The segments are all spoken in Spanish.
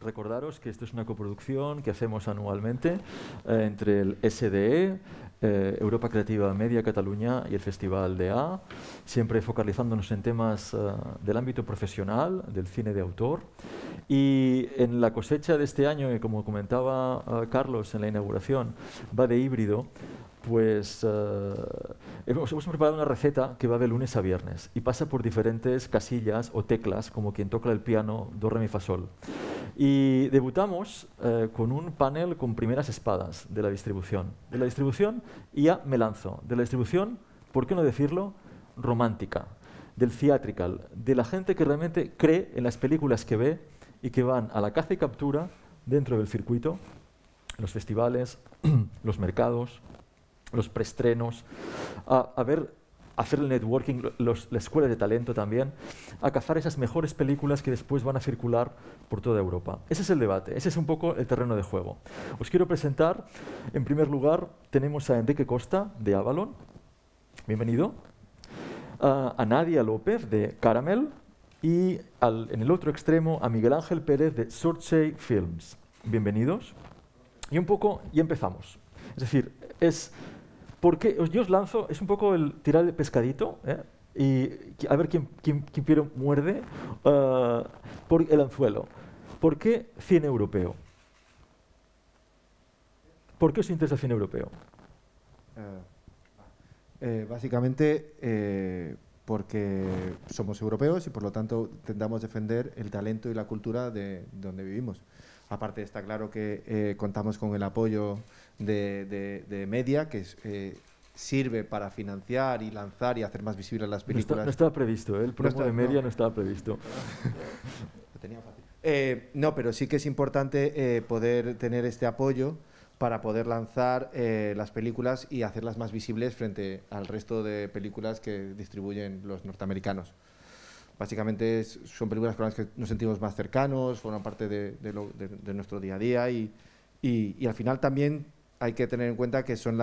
Recordaros que esto es una coproducción que hacemos anualmente entre el SDE, Europa Creativa Media Cataluña y el Festival de A, siempre focalizándonos en temas del ámbito profesional, del cine de autor. Y en la cosecha de este año, que como comentaba Carlos en la inauguración, va de híbrido, pues hemos preparado una receta que va de lunes a viernes y pasa por diferentes casillas o teclas, como quien toca el piano, do, re, mi, fa, sol. Y debutamos con un panel con primeras espadas de la distribución. De la distribución ya me lanzo. De la distribución, ¿por qué no decirlo? Romántica. Del theatrical. De la gente que realmente cree en las películas que ve y que van a la caza y captura dentro del circuito, los festivales, los mercados, los preestrenos, hacer el networking, la escuela de talento también, a cazar esas mejores películas que después van a circular por toda Europa. Ese es el debate, ese es un poco el terreno de juego. Os quiero presentar, en primer lugar, tenemos a Enrique Costa, de Avalon, bienvenido, a Nadia López, de Caramel, y en el otro extremo a Miguel Ángel Pérez, de Sorche Films. Bienvenidos. Y un poco, y empezamos. Es decir, porque yo os lanzo, es un poco el tirar de pescadito, y a ver quién primero muerde por el anzuelo. ¿Por qué cine europeo? ¿Por qué os interesa el cine europeo? Básicamente porque somos europeos y por lo tanto intentamos defender el talento y la cultura de donde vivimos. Aparte está claro que contamos con el apoyo de Media, que sirve para financiar y lanzar y hacer más visibles las películas. No estaba previsto, el promo de Media no estaba previsto. Lo tenía fácil. No, pero sí que es importante poder tener este apoyo para poder lanzar las películas y hacerlas más visibles frente al resto de películas que distribuyen los norteamericanos. Básicamente son películas con las que nos sentimos más cercanos, forman parte de nuestro día a día y al final también hay que tener en cuenta que son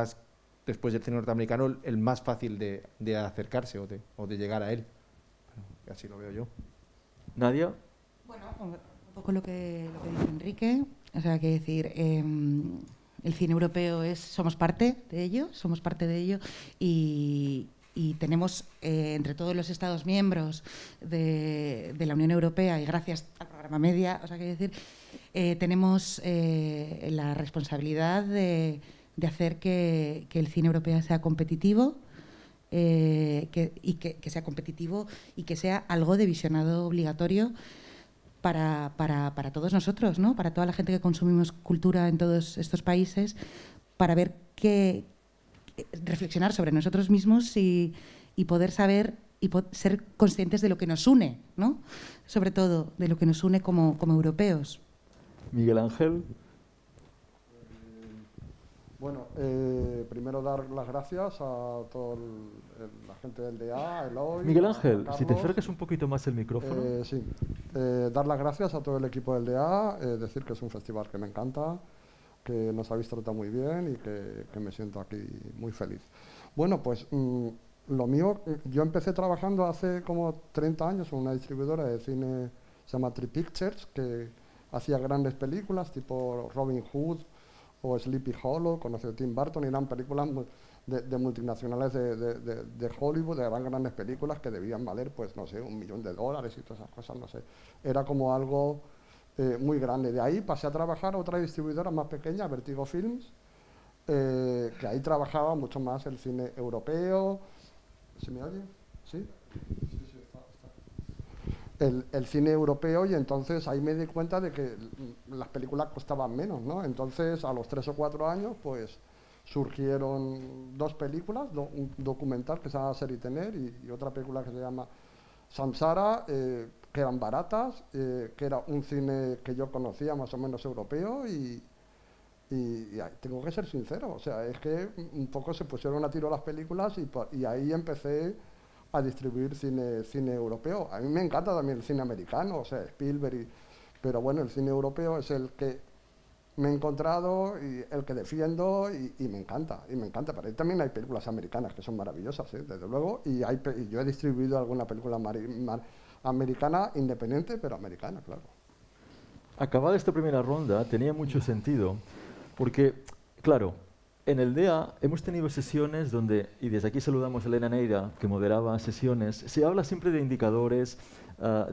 después del cine norteamericano, el más fácil de acercarse o de llegar a él. Así lo veo yo. ¿Nadia? Bueno, un poco lo que dice Enrique, o sea, que decir, el cine europeo somos parte de ello y tenemos entre todos los Estados miembros de la Unión Europea y gracias al programa Media, o sea, que decir, tenemos la responsabilidad de hacer que el cine europeo sea competitivo que sea competitivo y que sea algo de visionado obligatorio para todos nosotros, ¿no? Para toda la gente que consumimos cultura en todos estos países, para ver reflexionar sobre nosotros mismos y poder saber y ser conscientes de lo que nos une, ¿no? Sobre todo de lo que nos une como europeos. Miguel Ángel. Bueno, primero dar las gracias a toda la gente del DA, Eloy, Miguel Ángel, Carlos, si te acercas un poquito más el micrófono. Sí, dar las gracias a todo el equipo del DA, decir que es un festival que me encanta, que nos habéis tratado muy bien y que me siento aquí muy feliz. Bueno, pues lo mío, yo empecé trabajando hace como 30 años en una distribuidora de cine, se llama Tree Pictures, que hacía grandes películas tipo Robin Hood o Sleepy Hollow, conoció Tim Burton, y eran películas de multinacionales de Hollywood, de grandes películas que debían valer, pues no sé, $1 millón y todas esas cosas, no sé. Era como algo muy grande. De ahí pasé a trabajar a otra distribuidora más pequeña, Vertigo Films, que ahí trabajaba mucho más el cine europeo. ¿Se me oye? ¿Sí? Sí, está. El cine europeo, y entonces ahí me di cuenta de que las películas costaban menos, ¿no? Entonces a los 3 o 4 años pues surgieron 2 películas, un documental que se llama Ser y Tener y otra película que se llama Samsara, que eran baratas, que era un cine que yo conocía más o menos europeo y tengo que ser sincero, o sea, es que un poco se pusieron a tiro las películas y ahí empecé a distribuir cine europeo. A mí me encanta también el cine americano, o sea, Spielberg, pero bueno, el cine europeo es el que me he encontrado y el que defiendo y me encanta, Pero ahí también hay películas americanas que son maravillosas, desde luego, y yo he distribuido alguna película americana, independiente, pero americana, claro. Acabada esta primera ronda tenía mucho sentido, porque, claro, en el DEA hemos tenido sesiones donde, y desde aquí saludamos a Elena Neira, que moderaba sesiones, se habla siempre de indicadores,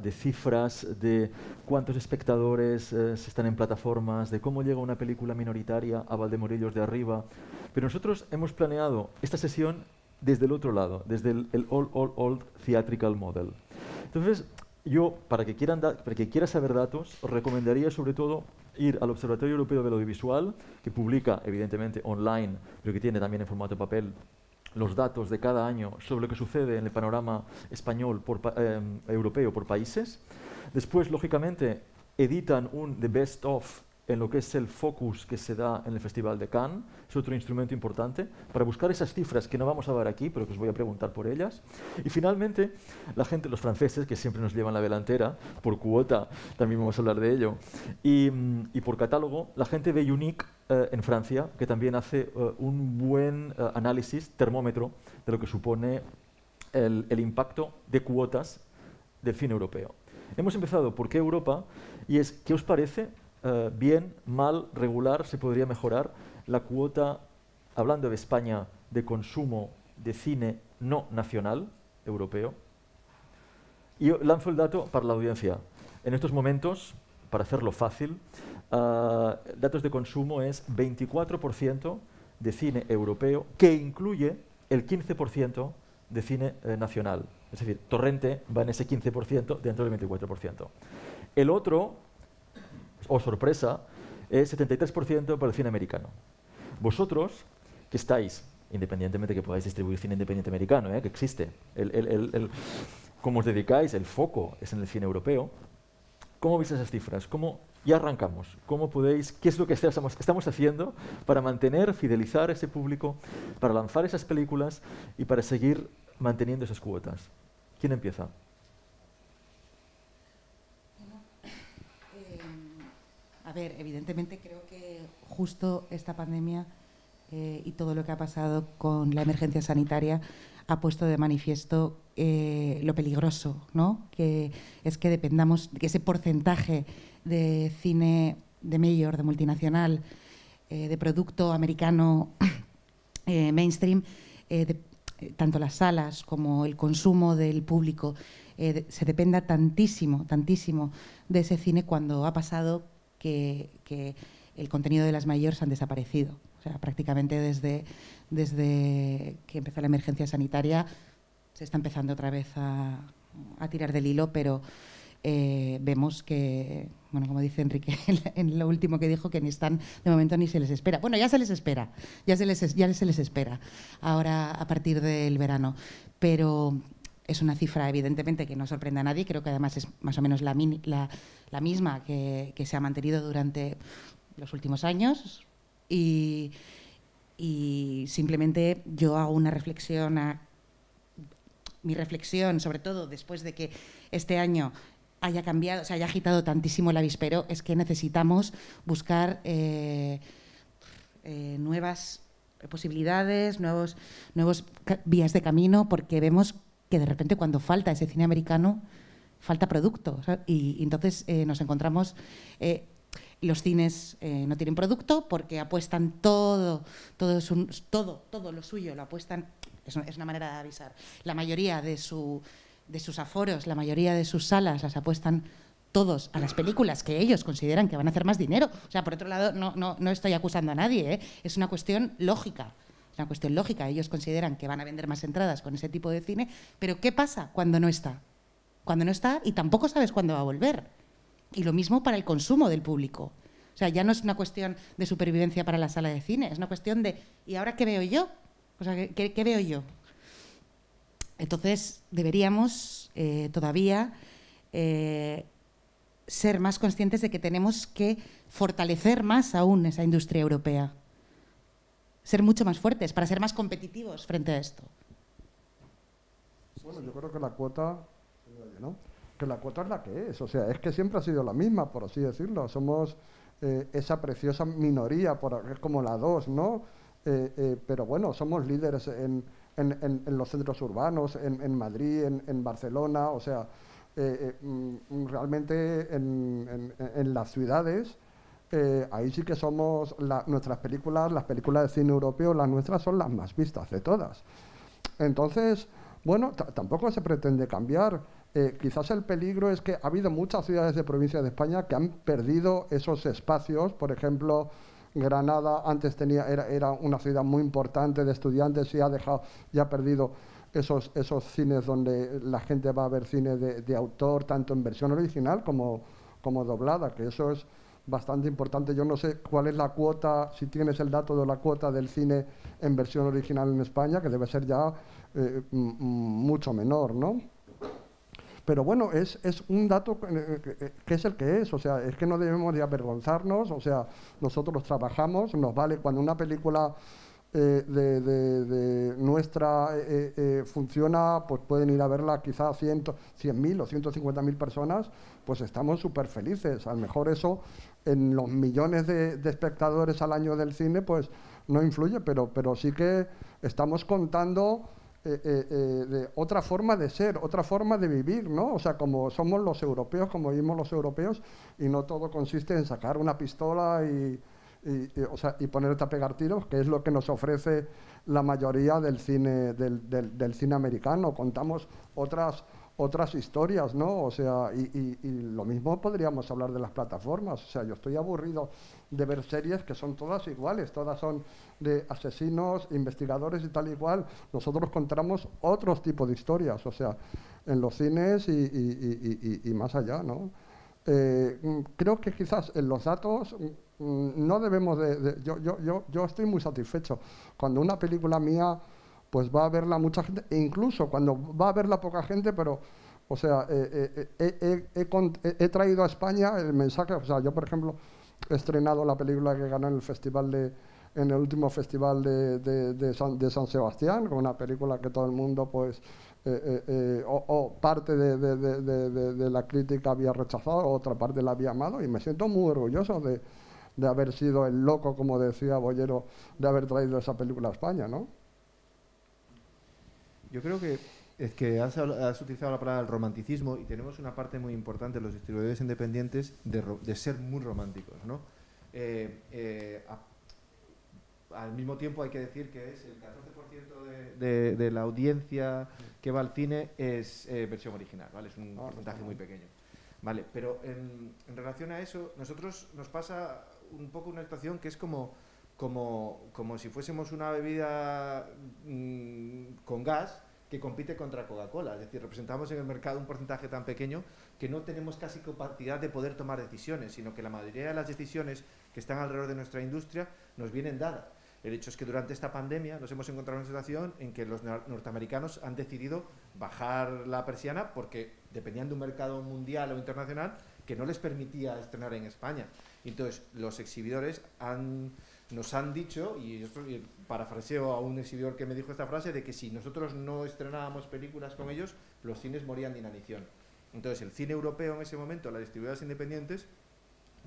de cifras, de cuántos espectadores se están en plataformas, de cómo llega una película minoritaria a Valdemorillos de arriba. Pero nosotros hemos planeado esta sesión desde el otro lado, desde el old theatrical model. Entonces, yo, para que quiera saber datos, os recomendaría sobre todo ir al Observatorio Europeo del Audiovisual, que publica, evidentemente, online, pero que tiene también en formato papel los datos de cada año sobre lo que sucede en el panorama español, europeo, por países. Después, lógicamente, editan un The Best Of en lo que es el focus que se da en el Festival de Cannes. Es otro instrumento importante para buscar esas cifras que no vamos a ver aquí, pero que os voy a preguntar por ellas. Y finalmente, la gente, los franceses, que siempre nos llevan la delantera, por cuota, también vamos a hablar de ello, y por catálogo, la gente de Unique en Francia, que también hace un buen análisis, termómetro, de lo que supone el impacto de cuotas del cine europeo. Hemos empezado por qué Europa, y es, ¿qué os parece? Bien, mal, regular, se podría mejorar la cuota, hablando de España, de consumo de cine no nacional europeo. Y yo lanzo el dato para la audiencia. En estos momentos, para hacerlo fácil, datos de consumo es 24% de cine europeo, que incluye el 15% de cine nacional. Es decir, Torrente va en ese 15% dentro del 24%. El otro, o sorpresa, es 73% para el cine americano. Vosotros, que estáis, independientemente de que podáis distribuir cine independiente americano, que existe, como os dedicáis, el foco es en el cine europeo, ¿cómo veis esas cifras? Ya arrancamos. ¿Qué es lo que estamos haciendo para mantener, fidelizar a ese público, para lanzar esas películas y para seguir manteniendo esas cuotas? ¿Quién empieza? A ver, evidentemente creo que justo esta pandemia y todo lo que ha pasado con la emergencia sanitaria ha puesto de manifiesto lo peligroso, ¿no? Que es que dependamos, que ese porcentaje de cine de mayor, de multinacional, de producto americano mainstream, tanto las salas como el consumo del público, se dependa tantísimo de ese cine cuando ha pasado que el contenido de las mayores han desaparecido. O sea, prácticamente desde que empezó la emergencia sanitaria se está empezando otra vez a tirar del hilo, pero vemos que, bueno, como dice Enrique en lo último que dijo, que ni están, de momento ni se les espera. Bueno, ya se les espera, ya se les espera ahora a partir del verano. Pero es una cifra, evidentemente, que no sorprende a nadie. Creo que además es más o menos la misma que se ha mantenido durante los últimos años. Y simplemente yo hago una reflexión, mi reflexión, sobre todo después de que este año haya cambiado, se haya agitado tantísimo el avispero, es que necesitamos buscar nuevas posibilidades, nuevos vías de camino, porque vemos que de repente cuando falta ese cine americano, falta producto. Y entonces nos encontramos, los cines no tienen producto porque apuestan todo lo suyo, lo apuestan, es una manera de avisar. La mayoría de sus aforos, la mayoría de sus salas las apuestan todos a las películas que ellos consideran que van a hacer más dinero. O sea, por otro lado, no estoy acusando a nadie, es una cuestión lógica. Es una cuestión lógica. Ellos consideran que van a vender más entradas con ese tipo de cine, pero ¿qué pasa cuando no está? Cuando no está y tampoco sabes cuándo va a volver. Y lo mismo para el consumo del público. O sea, ya no es una cuestión de supervivencia para la sala de cine, es una cuestión de ¿y ahora qué veo yo? O sea, ¿qué veo yo? Entonces, deberíamos todavía ser más conscientes de que tenemos que fortalecer más aún esa industria europea. Ser mucho más fuertes para ser más competitivos frente a esto. Bueno, yo creo que la cuota, ¿no? Que la cuota es la que es, o sea, es que siempre ha sido la misma, por así decirlo. Somos esa preciosa minoría, es como la 2, ¿no? Pero bueno, somos líderes en los centros urbanos, en Madrid, en Barcelona, o sea, realmente en las ciudades, ahí sí que somos, nuestras películas, las películas de cine europeo, las nuestras son las más vistas de todas. Entonces, bueno, tampoco se pretende cambiar. Quizás el peligro es que ha habido muchas ciudades de provincia de España que han perdido esos espacios. Por ejemplo, Granada antes era una ciudad muy importante de estudiantes y ha perdido esos cines donde la gente va a ver cine de autor, tanto en versión original como doblada, que eso es bastante importante. Yo no sé cuál es la cuota, si tienes el dato de la cuota del cine en versión original en España, que debe ser ya mucho menor, ¿no? Pero bueno, es un dato que es el que es, o sea, es que no debemos de avergonzarnos, o sea, nosotros trabajamos, nos vale cuando una película de nuestra funciona, pues pueden ir a verla quizás 100.000 o 150.000 personas, pues estamos súper felices. A lo mejor eso en los millones de espectadores al año del cine, pues no influye, pero sí que estamos contando de otra forma de ser, otra forma de vivir, ¿no? O sea, como somos los europeos, como vivimos los europeos, y no todo consiste en sacar una pistola y ponerte a pegar tiros, que es lo que nos ofrece la mayoría del cine americano. Contamos otras historias, ¿no? O sea, y lo mismo podríamos hablar de las plataformas. O sea, yo estoy aburrido de ver series que son todas iguales, todas son de asesinos, investigadores y tal y cual. Nosotros contamos otros tipos de historias, o sea, en los cines y más allá, ¿no? Creo que quizás en los datos no debemos yo estoy muy satisfecho cuando una película mía pues va a verla mucha gente, e incluso cuando va a verla poca gente, pero o sea, he traído a España el mensaje. O sea, yo por ejemplo he estrenado la película que ganó en el último festival de San Sebastián, con una película que todo el mundo pues parte de la crítica había rechazado, otra parte la había amado, y me siento muy orgulloso de haber sido el loco, como decía Bollero, de haber traído esa película a España, ¿no? Yo creo que es que has utilizado la palabra el romanticismo, y tenemos una parte muy importante los distribuidores independientes de ser muy románticos, ¿no? Al mismo tiempo hay que decir que es el 14% de la audiencia que va al cine es versión original, ¿vale? Es un porcentaje muy pequeño, ¿vale? Pero en relación a eso, nosotros nos pasa un poco una situación que es como si fuésemos una bebida con gas que compite contra Coca-Cola. Es decir, representamos en el mercado un porcentaje tan pequeño que no tenemos casi capacidad de poder tomar decisiones, sino que la mayoría de las decisiones que están alrededor de nuestra industria nos vienen dadas. El hecho es que durante esta pandemia nos hemos encontrado en una situación en que los norteamericanos han decidido bajar la persiana porque dependían de un mercado mundial o internacional que no les permitía estrenar en España. Entonces, los exhibidores nos han dicho, y parafraseo a un exhibidor que me dijo esta frase, de que si nosotros no estrenábamos películas con ellos, los cines morían de inanición. Entonces, el cine europeo en ese momento, las distribuidoras independientes,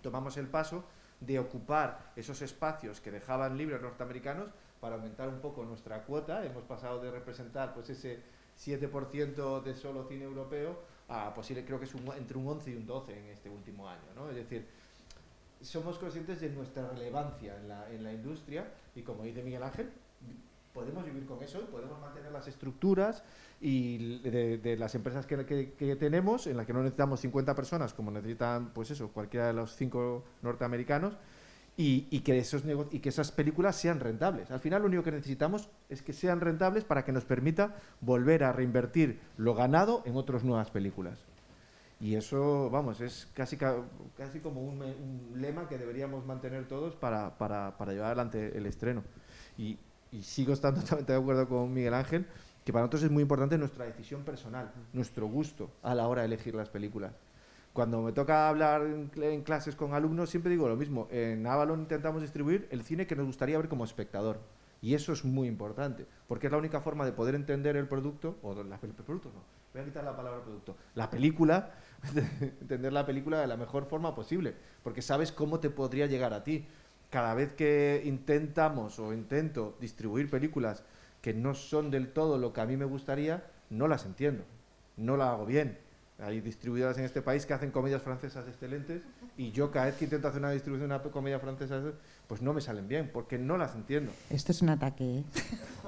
tomamos el paso de ocupar esos espacios que dejaban libres los norteamericanos para aumentar un poco nuestra cuota. Hemos pasado de representar pues ese 7% de solo cine europeo a posible, creo que es entre un 11 y un 12 en este último año, ¿no? Es decir, somos conscientes de nuestra relevancia en la industria, y como dice Miguel Ángel, podemos vivir con eso y podemos mantener las estructuras y de las empresas que tenemos, en las que no necesitamos 50 personas como necesitan pues eso, cualquiera de los 5 norteamericanos, y que esas películas sean rentables. Al final lo único que necesitamos es que sean rentables para que nos permita volver a reinvertir lo ganado en otras nuevas películas. Y eso, vamos, es casi como un lema que deberíamos mantener todos para llevar adelante el estreno. Y sigo estando totalmente de acuerdo con Miguel Ángel, que para nosotros es muy importante nuestra decisión personal, nuestro gusto a la hora de elegir las películas. Cuando me toca hablar en clases con alumnos, siempre digo lo mismo. En Avalon intentamos distribuir el cine que nos gustaría ver como espectador. Y eso es muy importante, porque es la única forma de poder entender el producto, o el producto no, voy a quitar la palabra producto, la película, entender la película de la mejor forma posible, porque sabes cómo te podría llegar a ti. Cada vez que intento distribuir películas que no son del todo lo que a mí me gustaría, no las entiendo, no la hago bien. Hay distribuidoras en este país que hacen comedias francesas excelentes y yo cada vez que intento hacer una distribución de una comedia francesa, pues no me salen bien, porque no las entiendo. Esto es un ataque, ¿eh?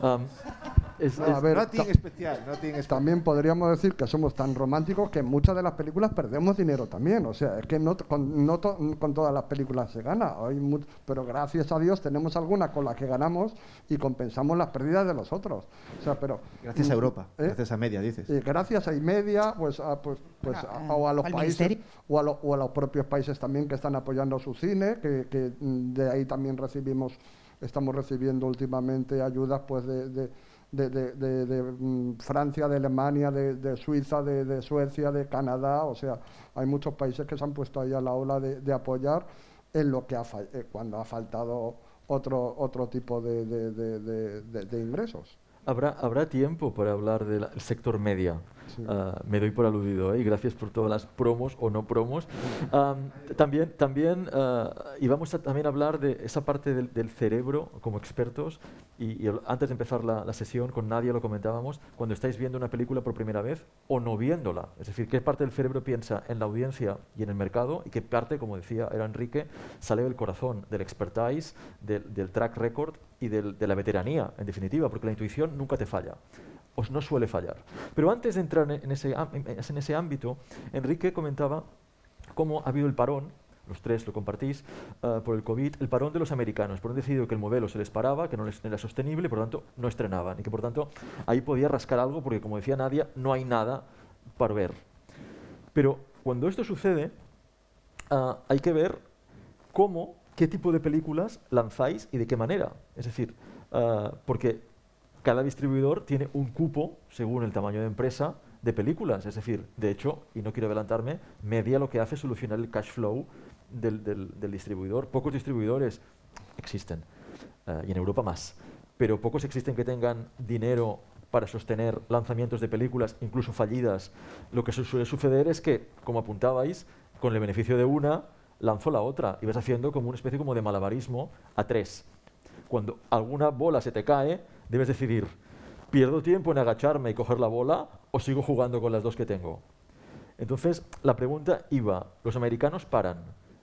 A ver, no tiene especial. También podríamos decir que somos tan románticos que en muchas de las películas perdemos dinero también. O sea, es que no con todas las películas se gana. Pero gracias a Dios tenemos algunas con las que ganamos y compensamos las pérdidas de los otros. O sea, pero gracias a Europa, gracias a Media, dices. Gracias a Media, o a los países, o a los propios países también que están apoyando su cine, que de ahí también estamos recibiendo últimamente ayudas pues de Francia, de Alemania, de Suiza, de Suecia, de Canadá. O sea, hay muchos países que se han puesto ahí a la ola de apoyar en lo que cuando ha faltado otro tipo de ingresos. Habrá tiempo para hablar del sector media. Sí. Me doy por aludido, y gracias por todas las promos o no promos. También y vamos a también hablar de esa parte del cerebro como expertos. Y antes de empezar la sesión con Nadia lo comentábamos, cuando estáis viendo una película por primera vez o no viéndola. Es decir, qué parte del cerebro piensa en la audiencia y en el mercado y qué parte, como decía era Enrique, sale del corazón, del expertise, del track record y de la veteranía, en definitiva, porque la intuición nunca te falla. No suele fallar. Pero antes de entrar en ese ámbito, Enrique comentaba cómo ha habido el parón, los tres lo compartís, por el COVID, el parón de los americanos, por un decidido que el modelo se les paraba, que no era sostenible, por lo tanto no estrenaban, y que por tanto ahí podía rascar algo, porque como decía Nadia, no hay nada para ver. Pero cuando esto sucede, hay que ver qué tipo de películas lanzáis y de qué manera. Es decir, porque cada distribuidor tiene un cupo, según el tamaño de empresa, de películas. Es decir, de hecho, y no quiero adelantarme, Media lo que hace es solucionar el cash flow del distribuidor. Pocos distribuidores existen, y en Europa más, pero pocos existen que tengan dinero para sostener lanzamientos de películas, incluso fallidas. Lo que suele suceder es que, como apuntabais, con el beneficio de una, lanzo la otra, y vas haciendo como una especie como de malabarismo a tres. Cuando alguna bola se te cae, debes decidir, ¿pierdo tiempo en agacharme y coger la bola o sigo jugando con las dos que tengo? Entonces, la pregunta iba, los americanos paran,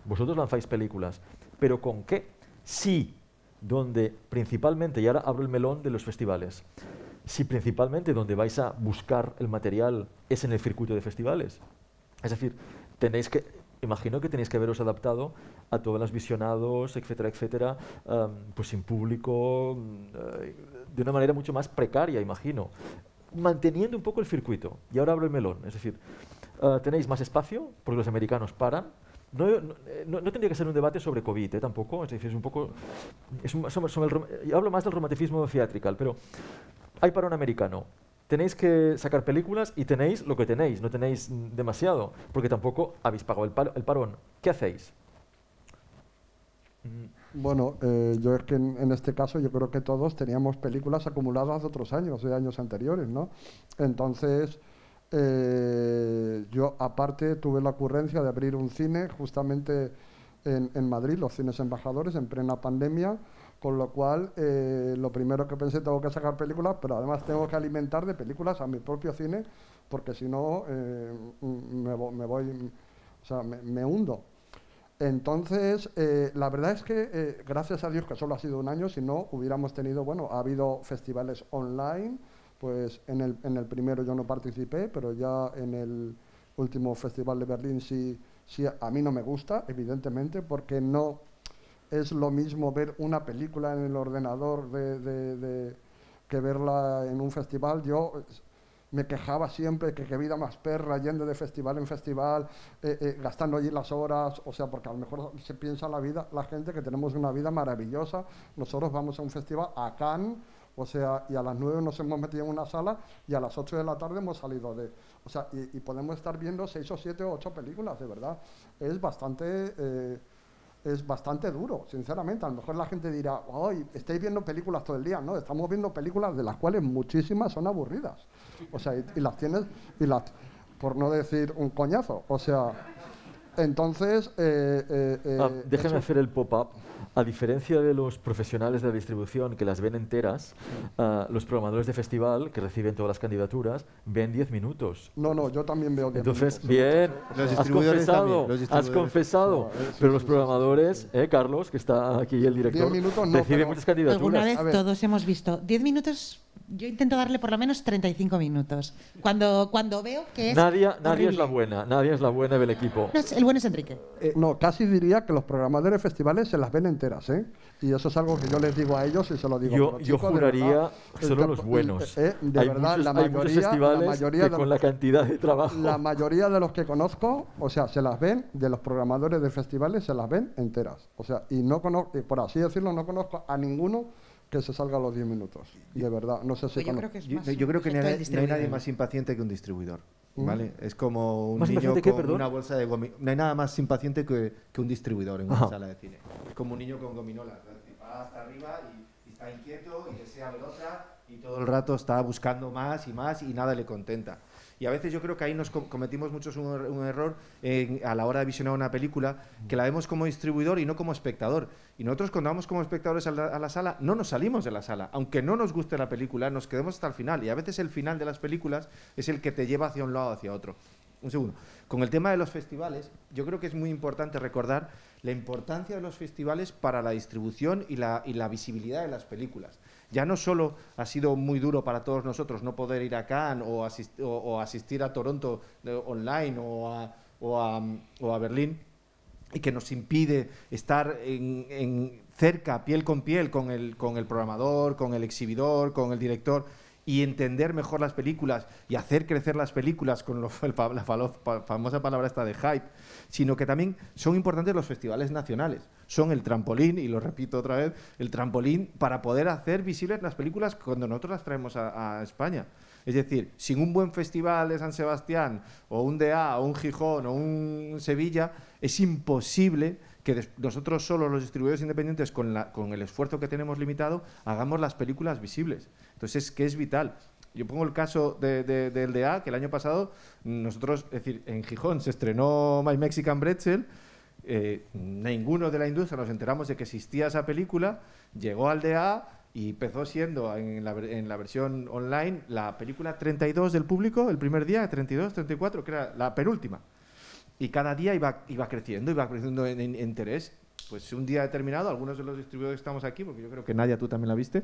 vosotros lanzáis películas, ¿pero con qué? Sí, donde principalmente, y ahora abro el melón de los festivales, si principalmente donde vais a buscar el material es en el circuito de festivales. Es decir, imagino que tenéis que haberos adaptado a todos los visionados, etcétera, etcétera, pues sin público, de una manera mucho más precaria, imagino, manteniendo un poco el circuito. Y ahora abro el melón, es decir, tenéis más espacio, porque los americanos paran. No tendría que ser un debate sobre COVID, tampoco, es decir, es un poco... yo hablo más del romanticismo theatrical, pero hay parón americano. Tenéis que sacar películas y tenéis lo que tenéis, no tenéis demasiado, porque tampoco habéis pagado el parón. ¿Qué hacéis? Bueno, yo es que en este caso yo creo que todos teníamos películas acumuladas de otros años, de años anteriores, ¿no? Entonces, yo aparte tuve la ocurrencia de abrir un cine justamente en Madrid, los cines embajadores, en plena pandemia, con lo cual lo primero que pensé, tengo que sacar películas, pero además tengo que alimentar de películas a mi propio cine, porque si no me hundo. Entonces, la verdad es que gracias a Dios que solo ha sido un año, si no hubiéramos tenido, ha habido festivales online, pues en el primero yo no participé, pero ya en el último festival de Berlín sí a mí no me gusta, evidentemente, porque no es lo mismo ver una película en el ordenador que verla en un festival. Yo me quejaba siempre que vida más perra, yendo de festival en festival, gastando allí las horas, o sea, porque a lo mejor se piensa la gente que tenemos una vida maravillosa. Nosotros vamos a un festival, a Cannes O sea, y a las 9 nos hemos metido en una sala y a las 8 de la tarde hemos salido de... O sea, y podemos estar viendo 6 o 7 o 8 películas, de verdad. Es bastante duro, sinceramente. A lo mejor la gente dirá, ¡ay, estáis viendo películas todo el día! No, estamos viendo películas de las cuales muchísimas son aburridas. O sea, y las tienes, por no decir un coñazo. O sea, entonces... déjeme hacer el pop-up. A diferencia de los profesionales de la distribución que las ven enteras, los programadores de festival que reciben todas las candidaturas ven 10 minutos. No, yo también veo 10 minutos. Entonces, bien, Los has distribuidores confesado, también, has confesado. No, sí, pero sí, los programadores, Carlos, que está aquí el director, 10 minutos no, reciben pero muchas candidaturas. Alguna A ver. vez todos hemos visto 10 minutos. Yo intento darle por lo menos 35 minutos. Cuando veo que es Nadie es horrible. la buena, nadie es la buena del equipo. No, el bueno es Enrique. No, casi diría que los programadores de festivales se las ven enteras, ¿eh? Y eso es algo que yo les digo a ellos y se lo digo. Yo pero, chicos, de juraría verdad, solo los buenos. de Hay verdad, muchos, hay muchos festivales que con la cantidad de trabajo. La mayoría de los que conozco, o sea, se las ven, de los programadores de festivales, se las ven enteras. O sea, y no conozco, por así decirlo, no conozco a ninguno que se salga a los 10 minutos. De verdad, no sé si Yo creo que es Yo, más yo creo que un no efecto del hay nadie distribuidor. más impaciente que un distribuidor. ¿Vale? Es como un ¿Más niño impaciente qué, con perdón? una bolsa de gominolas. No hay nada más impaciente que un distribuidor en una Ajá. sala de cine. Es como un niño con gominolas. Es decir, va hasta arriba y está inquieto y desea ver otra y todo el rato está buscando más y nada le contenta. Y a veces yo creo que ahí nos cometimos muchos un error a la hora de visionar una película, que la vemos como distribuidor y no como espectador. Y nosotros cuando vamos como espectadores a la sala, no nos salimos de la sala. Aunque no nos guste la película, nos quedamos hasta el final. Y a veces el final de las películas es el que te lleva hacia un lado o hacia otro. Un segundo. Con el tema de los festivales, yo creo que es muy importante recordar la importancia de los festivales para la distribución y la visibilidad de las películas. Ya no solo ha sido muy duro para todos nosotros no poder ir a Cannes o asistir a Toronto online o a Berlín, y que nos impide estar cerca, piel con piel, con el programador, con el exhibidor, con el director, y entender mejor las películas y hacer crecer las películas con la famosa palabra esta de hype, sino que también son importantes los festivales nacionales. Son el trampolín, y lo repito otra vez, el trampolín para poder hacer visibles las películas cuando nosotros las traemos a España. Es decir, sin un buen festival de San Sebastián, o un DA, o un Gijón, o un Sevilla, es imposible que nosotros solo, los distribuidores independientes, con el esfuerzo que tenemos limitado, hagamos las películas visibles. Entonces, es que es vital. Yo pongo el caso del DA, que el año pasado nosotros, es decir, en Gijón se estrenó My Mexican Pretzel, ninguno de la industria nos enteramos de que existía esa película, llegó al DA y empezó siendo en la versión online la película 32 del público, el primer día, 32, 34, que era la penúltima. Y cada día iba creciendo en interés. Pues un día determinado, algunos de los distribuidores que estamos aquí, porque yo creo que Nadia, tú también la viste,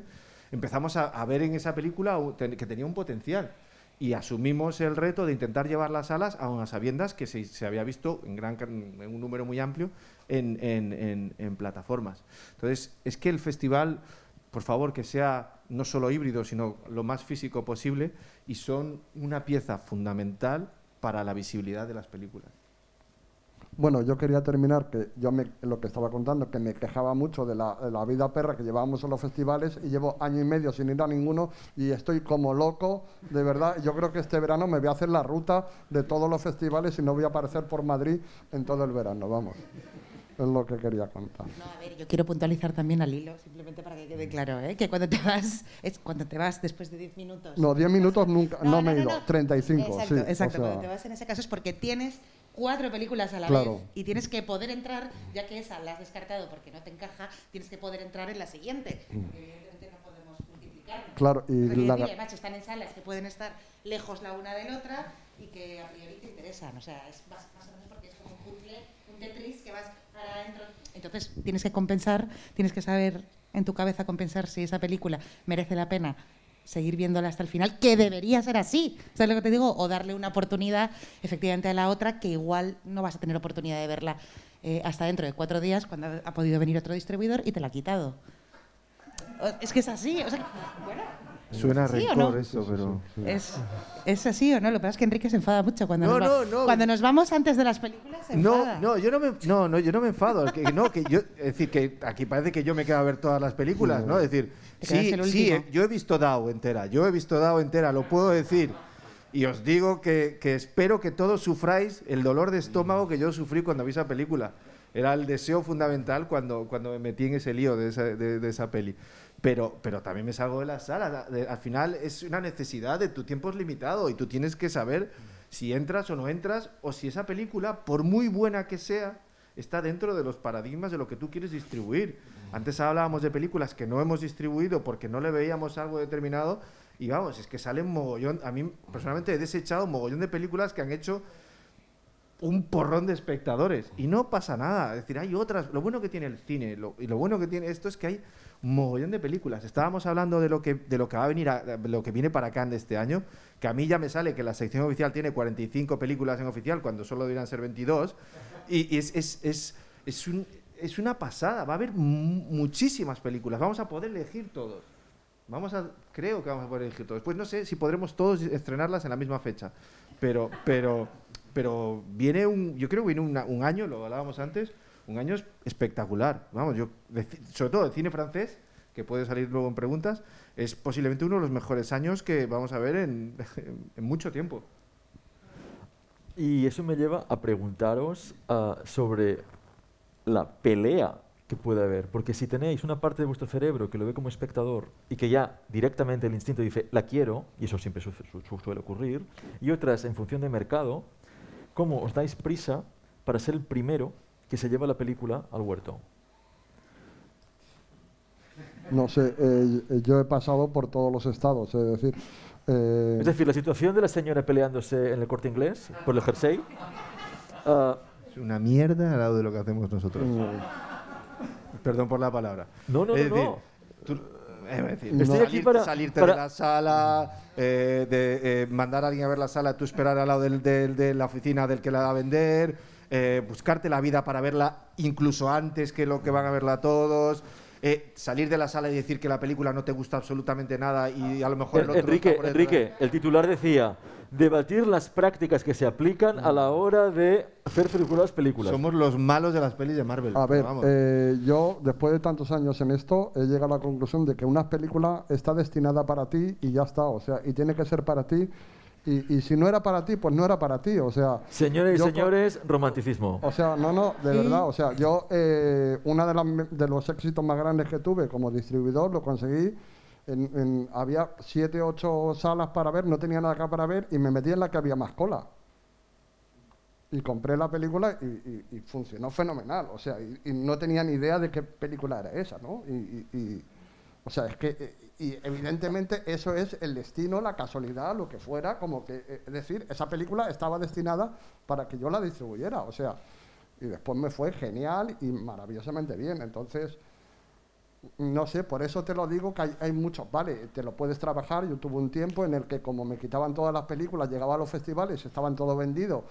empezamos a ver en esa película que tenía un potencial. Y asumimos el reto de intentar llevar las salas a unas sabiendas que se había visto en un número muy amplio en plataformas. Entonces, es que el festival, por favor, que sea no solo híbrido, sino lo más físico posible, y son una pieza fundamental para la visibilidad de las películas. Bueno, yo quería terminar, que lo que estaba contando, que me quejaba mucho de la vida perra que llevábamos en los festivales, y llevo año y medio sin ir a ninguno y estoy como loco, de verdad. Yo creo que este verano me voy a hacer la ruta de todos los festivales y no voy a aparecer por Madrid en todo el verano, vamos. Es lo que quería contar. No, a ver, yo quiero puntualizar también al hilo, simplemente para que quede claro, que cuando te vas después de 10 minutos. No, 10 minutos nunca, no me he ido, 35, exacto, sí. Exacto, O sea, cuando te vas en ese caso es porque tienes 4 películas a la Claro. vez y tienes que poder entrar, ya que esa la has descartado porque no te encaja, tienes que poder entrar en la siguiente. Evidentemente no podemos multiplicar. Claro, y además están en salas que pueden estar lejos la una de la otra y que a priori te interesan. O sea, es más o menos porque es como un puzzle, un Tetris que vas para adentro. Entonces tienes que compensar, tienes que saber en tu cabeza compensar si esa película merece la pena seguir viéndola hasta el final, que debería ser así, ¿sabes lo que te digo? O darle una oportunidad efectivamente a la otra, que igual no vas a tener oportunidad de verla hasta dentro de 4 días, cuando ha podido venir otro distribuidor y te la ha quitado. Es que es así, o sea, bueno. Suena ¿Sí o rencor no? eso, pero... ¿Es así o no? Lo que pasa es que Enrique se enfada mucho cuando, No. cuando nos vamos antes de las películas. Se enfada. Yo no me enfado. Es decir, que aquí parece que yo me quedo a ver todas las películas, ¿no? Es decir, Te quedas el sí, último. yo he visto DAO entera, lo puedo decir. Y os digo que espero que todos sufráis el dolor de estómago que yo sufrí cuando vi esa película. Era el deseo fundamental cuando me metí en ese lío de esa peli. Pero también me salgo de la sala. Al final es una necesidad de tu tiempo es limitado y tú tienes que saber si entras o no entras o si esa película, por muy buena que sea, está dentro de los paradigmas de lo que tú quieres distribuir. Antes hablábamos de películas que no hemos distribuido porque no le veíamos algo determinado y vamos, es que salen mogollón. A mí personalmente he desechado mogollón de películas que han hecho un porrón de espectadores y no pasa nada. Es decir, hay otras. Lo bueno que tiene el cine y lo bueno que tiene esto es que hay un mogollón de películas. Estábamos hablando de lo que va a venir, lo que viene para Cannes de este año, que a mí ya me sale que la sección oficial tiene 45 películas en oficial cuando solo deberían ser 22 y es una pasada. Va a haber muchísimas películas. Vamos a poder elegir todos. Creo que vamos a poder elegir todos. Pues no sé si podremos todos estrenarlas en la misma fecha, pero viene yo creo que viene un año, lo hablábamos antes, un año espectacular. Vamos, sobre todo el cine francés, que puede salir luego en preguntas, es posiblemente uno de los mejores años que vamos a ver en mucho tiempo. Y eso me lleva a preguntaros sobre la pelea que puede haber, porque si tenéis una parte de vuestro cerebro que lo ve como espectador y que ya directamente el instinto dice, la quiero, y eso siempre suele ocurrir, y otras en función de mercado, ¿cómo os dais prisa para ser el primero que se lleva la película al huerto? No sé, yo he pasado por todos los estados, es decir... Es decir, la situación de la señora peleándose en el Corte Inglés por el jersey... es una mierda al lado de lo que hacemos nosotros. Perdón por la palabra. No. Estoy aquí para salirte de la sala, mandar a alguien a ver la sala, tú esperar al lado de la oficina del que la va a vender, buscarte la vida para verla incluso antes que lo que van a verla todos, salir de la sala y decir que la película no te gusta absolutamente nada y a lo mejor el otro Enrique, el titular decía debatir las prácticas que se aplican a la hora de hacer películas. Somos los malos de las pelis de Marvel. A ver, yo después de tantos años en esto he llegado a la conclusión de que una película está destinada para ti y ya está, o sea, y tiene que ser para ti y si no era para ti, pues no era para ti, o sea... Señores y señores, romanticismo. O sea, no, de verdad, o sea, yo uno de los éxitos más grandes que tuve como distribuidor lo conseguí. Había 7, 8 salas para ver, no tenía nada acá para ver y me metí en la que había más cola. Y compré la película y funcionó fenomenal. O sea, y no tenía ni idea de qué película era esa, ¿no? O sea, es que y evidentemente eso es el destino, la casualidad, lo que fuera, como que, es decir, esa película estaba destinada para que yo la distribuyera. O sea, y después me fue genial y maravillosamente bien. Entonces... No sé, por eso te lo digo que hay muchos, vale, te lo puedes trabajar. Yo tuve un tiempo en el que como me quitaban todas las películas, llegaba a los festivales, estaban todos vendidos,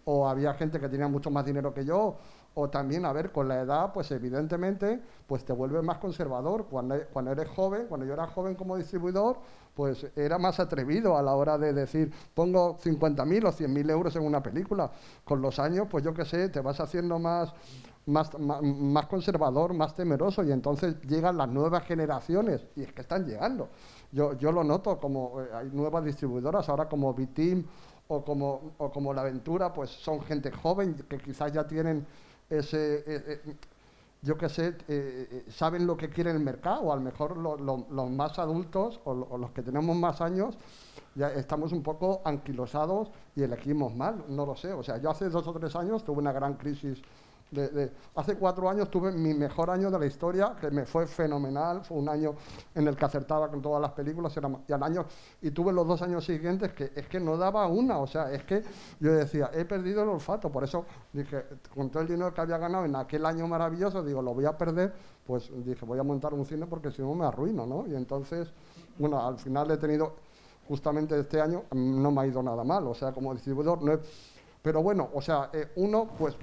o había gente que tenía mucho más dinero que yo, o también, a ver, con la edad, pues evidentemente, pues te vuelves más conservador. Cuando eres joven, cuando yo era joven como distribuidor, pues era más atrevido a la hora de decir, pongo 50.000 o 100.000 euros en una película. Con los años, pues yo qué sé, te vas haciendo más conservador, más temeroso, y entonces llegan las nuevas generaciones, y es que están llegando. Yo lo noto, como hay nuevas distribuidoras, ahora como B-Team o como La Aventura, pues son gente joven que quizás ya tienen yo qué sé, saben lo que quiere el mercado, o a lo mejor los más adultos o los que tenemos más años ya estamos un poco anquilosados y elegimos mal, no lo sé. O sea, yo hace 2 o 3 años tuve una gran crisis. Hace 4 años tuve mi mejor año de la historia, que me fue fenomenal. Fue un año en el que acertaba con todas las películas y tuve los 2 años siguientes que es que no daba una. O sea, es que yo decía, he perdido el olfato. Por eso dije, con todo el dinero que había ganado en aquel año maravilloso, digo, lo voy a perder. Pues dije, voy a montar un cine porque si no me arruino, ¿no? Y entonces, bueno, al final he tenido, justamente este año, no me ha ido nada mal. O sea, como distribuidor no he... Pero bueno, o sea, uno pues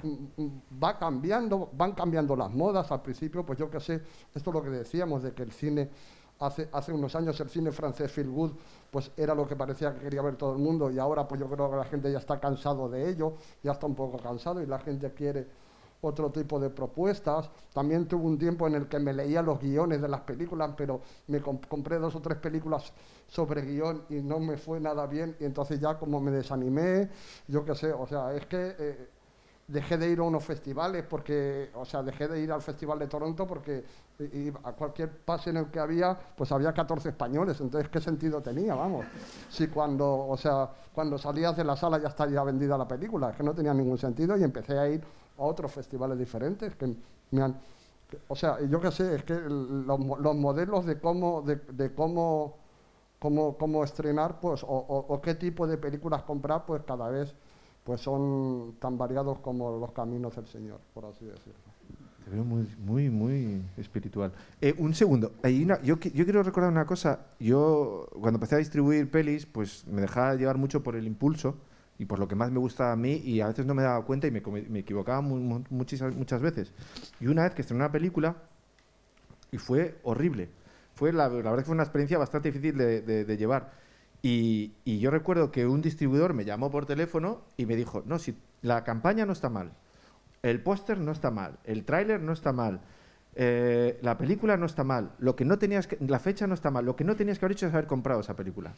van cambiando las modas. Al principio, pues yo qué sé, esto es lo que decíamos, de que el cine hace unos años el cine francés feel good pues era lo que parecía que quería ver todo el mundo, y ahora pues yo creo que la gente ya está cansado de ello, ya está un poco cansado y la gente quiere otro tipo de propuestas. También tuve un tiempo en el que me leía los guiones de las películas, pero me compré 2 o 3 películas sobre guión y no me fue nada bien, y entonces ya como me desanimé, yo qué sé, o sea, es que dejé de ir a unos festivales porque, o sea, dejé de ir al Festival de Toronto porque a cualquier pase en el que había, pues había 14 españoles, entonces ¿qué sentido tenía? Vamos, si cuando, o sea, cuando salías de la sala ya estaría vendida la película, es que no tenía ningún sentido, y empecé a ir a otros festivales diferentes que me han... O sea, yo qué sé, es que los modelos de cómo estrenar, pues, o qué tipo de películas comprar, pues cada vez pues son tan variados como los caminos del Señor, por así decirlo. Te veo muy espiritual. Un segundo, yo quiero recordar una cosa. Yo, cuando empecé a distribuir pelis, pues me dejaba llevar mucho por el impulso y por lo que más me gusta a mí, y a veces no me daba cuenta y me equivocaba muchas veces. Y una vez que estrené una película, y fue horrible. La verdad que fue una experiencia bastante difícil de llevar. Y yo recuerdo que un distribuidor me llamó por teléfono y me dijo, no, si la campaña no está mal, el póster no está mal, el tráiler no está mal, la película no está mal, la fecha no está mal, lo que no tenías que haber hecho es haber comprado esa película.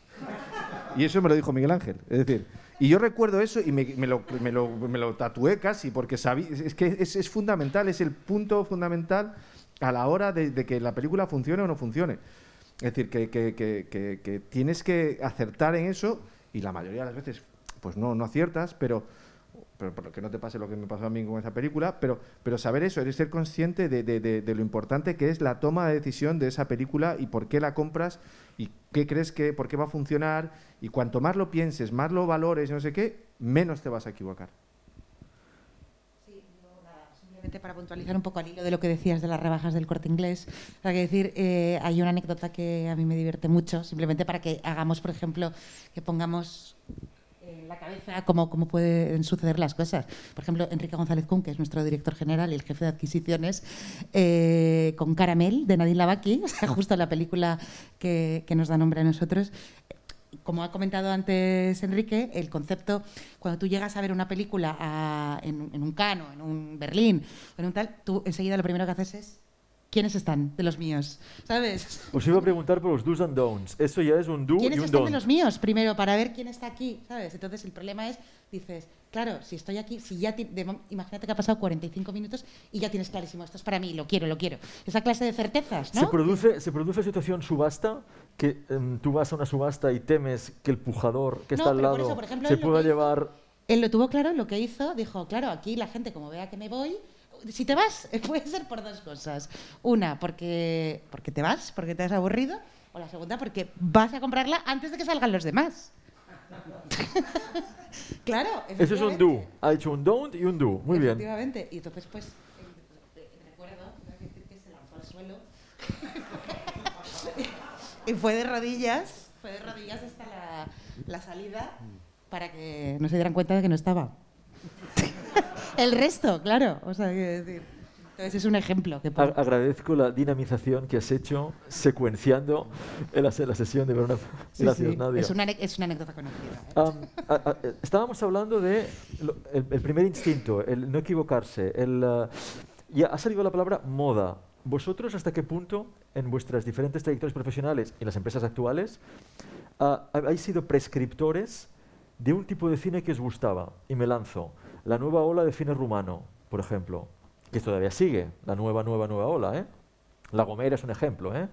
Y eso me lo dijo Miguel Ángel. Es decir, y yo recuerdo eso y me lo tatué casi, porque es que es fundamental, es el punto fundamental a la hora de que la película funcione o no funcione. Es decir, que tienes que acertar en eso, y la mayoría de las veces pues no aciertas, pero que no te pase lo que me pasó a mí con esa película, pero saber eso, eres ser consciente de lo importante que es la toma de decisión de esa película y por qué la compras y qué crees por qué va a funcionar, y cuanto más lo pienses, más lo valores y no sé qué, menos te vas a equivocar. Para puntualizar un poco al hilo de lo que decías de las rebajas del Corte Inglés, hay que decir, hay una anécdota que a mí me divierte mucho, simplemente para que hagamos, por ejemplo, que pongamos en la cabeza cómo pueden suceder las cosas. Por ejemplo, Enrique González Kun, que es nuestro director general y el jefe de adquisiciones, con Caramel, de Nadine Lavaki, o sea, justo la película que nos da nombre a nosotros. Como ha comentado antes Enrique, el concepto, cuando tú llegas a ver una película en un Cannes, en un Berlín, o en un tal, tú enseguida lo primero que haces es ¿quiénes están de los míos? ¿Sabes? Os iba a preguntar por los do's and don'ts. Eso ya es un do y un don't. ¿Quiénes están de los míos? Primero, para ver quién está aquí, ¿sabes? Entonces el problema es, dices, claro, si estoy aquí, si ya imagínate que ha pasado 45 minutos y ya tienes clarísimo, esto es para mí, lo quiero. Esa clase de certezas, ¿no? ¿Se produce situación subasta? Que tú vas a una subasta y temes que el pujador que está al lado eso, por ejemplo, se pueda llevar... Él lo tuvo claro, lo que hizo, dijo, claro, aquí la gente como vea que me voy... Si te vas, puede ser por 2 cosas. Una, porque te vas, porque te has aburrido. O la segunda, porque vas a comprarla antes de que salgan los demás. Claro. Eso es un do. Ha hecho un don't y un do. Muy bien. Efectivamente. Y entonces, pues, recuerdo que se lanzó al suelo. Y fue de rodillas hasta la salida para que no se dieran cuenta de que no estaba. El resto, claro. O sea, quiero decir. Entonces es un ejemplo. Que agradezco la dinamización que has hecho secuenciando la sesión de Verona. Gracias, sí. Nadia. Es una anécdota conocida. Estábamos hablando de el primer instinto, el no equivocarse. Ya ha salido la palabra moda. ¿Vosotros hasta qué punto en vuestras diferentes trayectorias profesionales y las empresas actuales habéis sido prescriptores de un tipo de cine que os gustaba? Y me lanzo. La nueva ola de cine rumano, por ejemplo, que todavía sigue, la nueva ola, ¿eh? La Gomera es un ejemplo, ¿eh?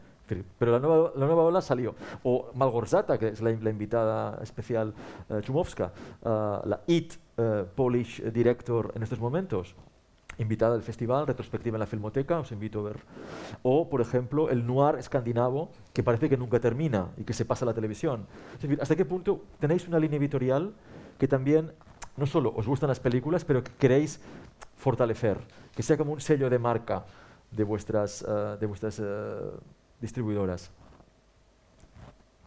Pero la nueva ola salió. O Malgorzata, que es la invitada especial Chumowska, la IT Polish Director en estos momentos, invitada al festival, retrospectiva en la Filmoteca, os invito a ver. O, por ejemplo, el noir escandinavo, que parece que nunca termina y que se pasa a la televisión. Es decir, ¿hasta qué punto tenéis una línea editorial que también no solo os gustan las películas, pero que queréis fortalecer, que sea como un sello de marca de vuestras distribuidoras?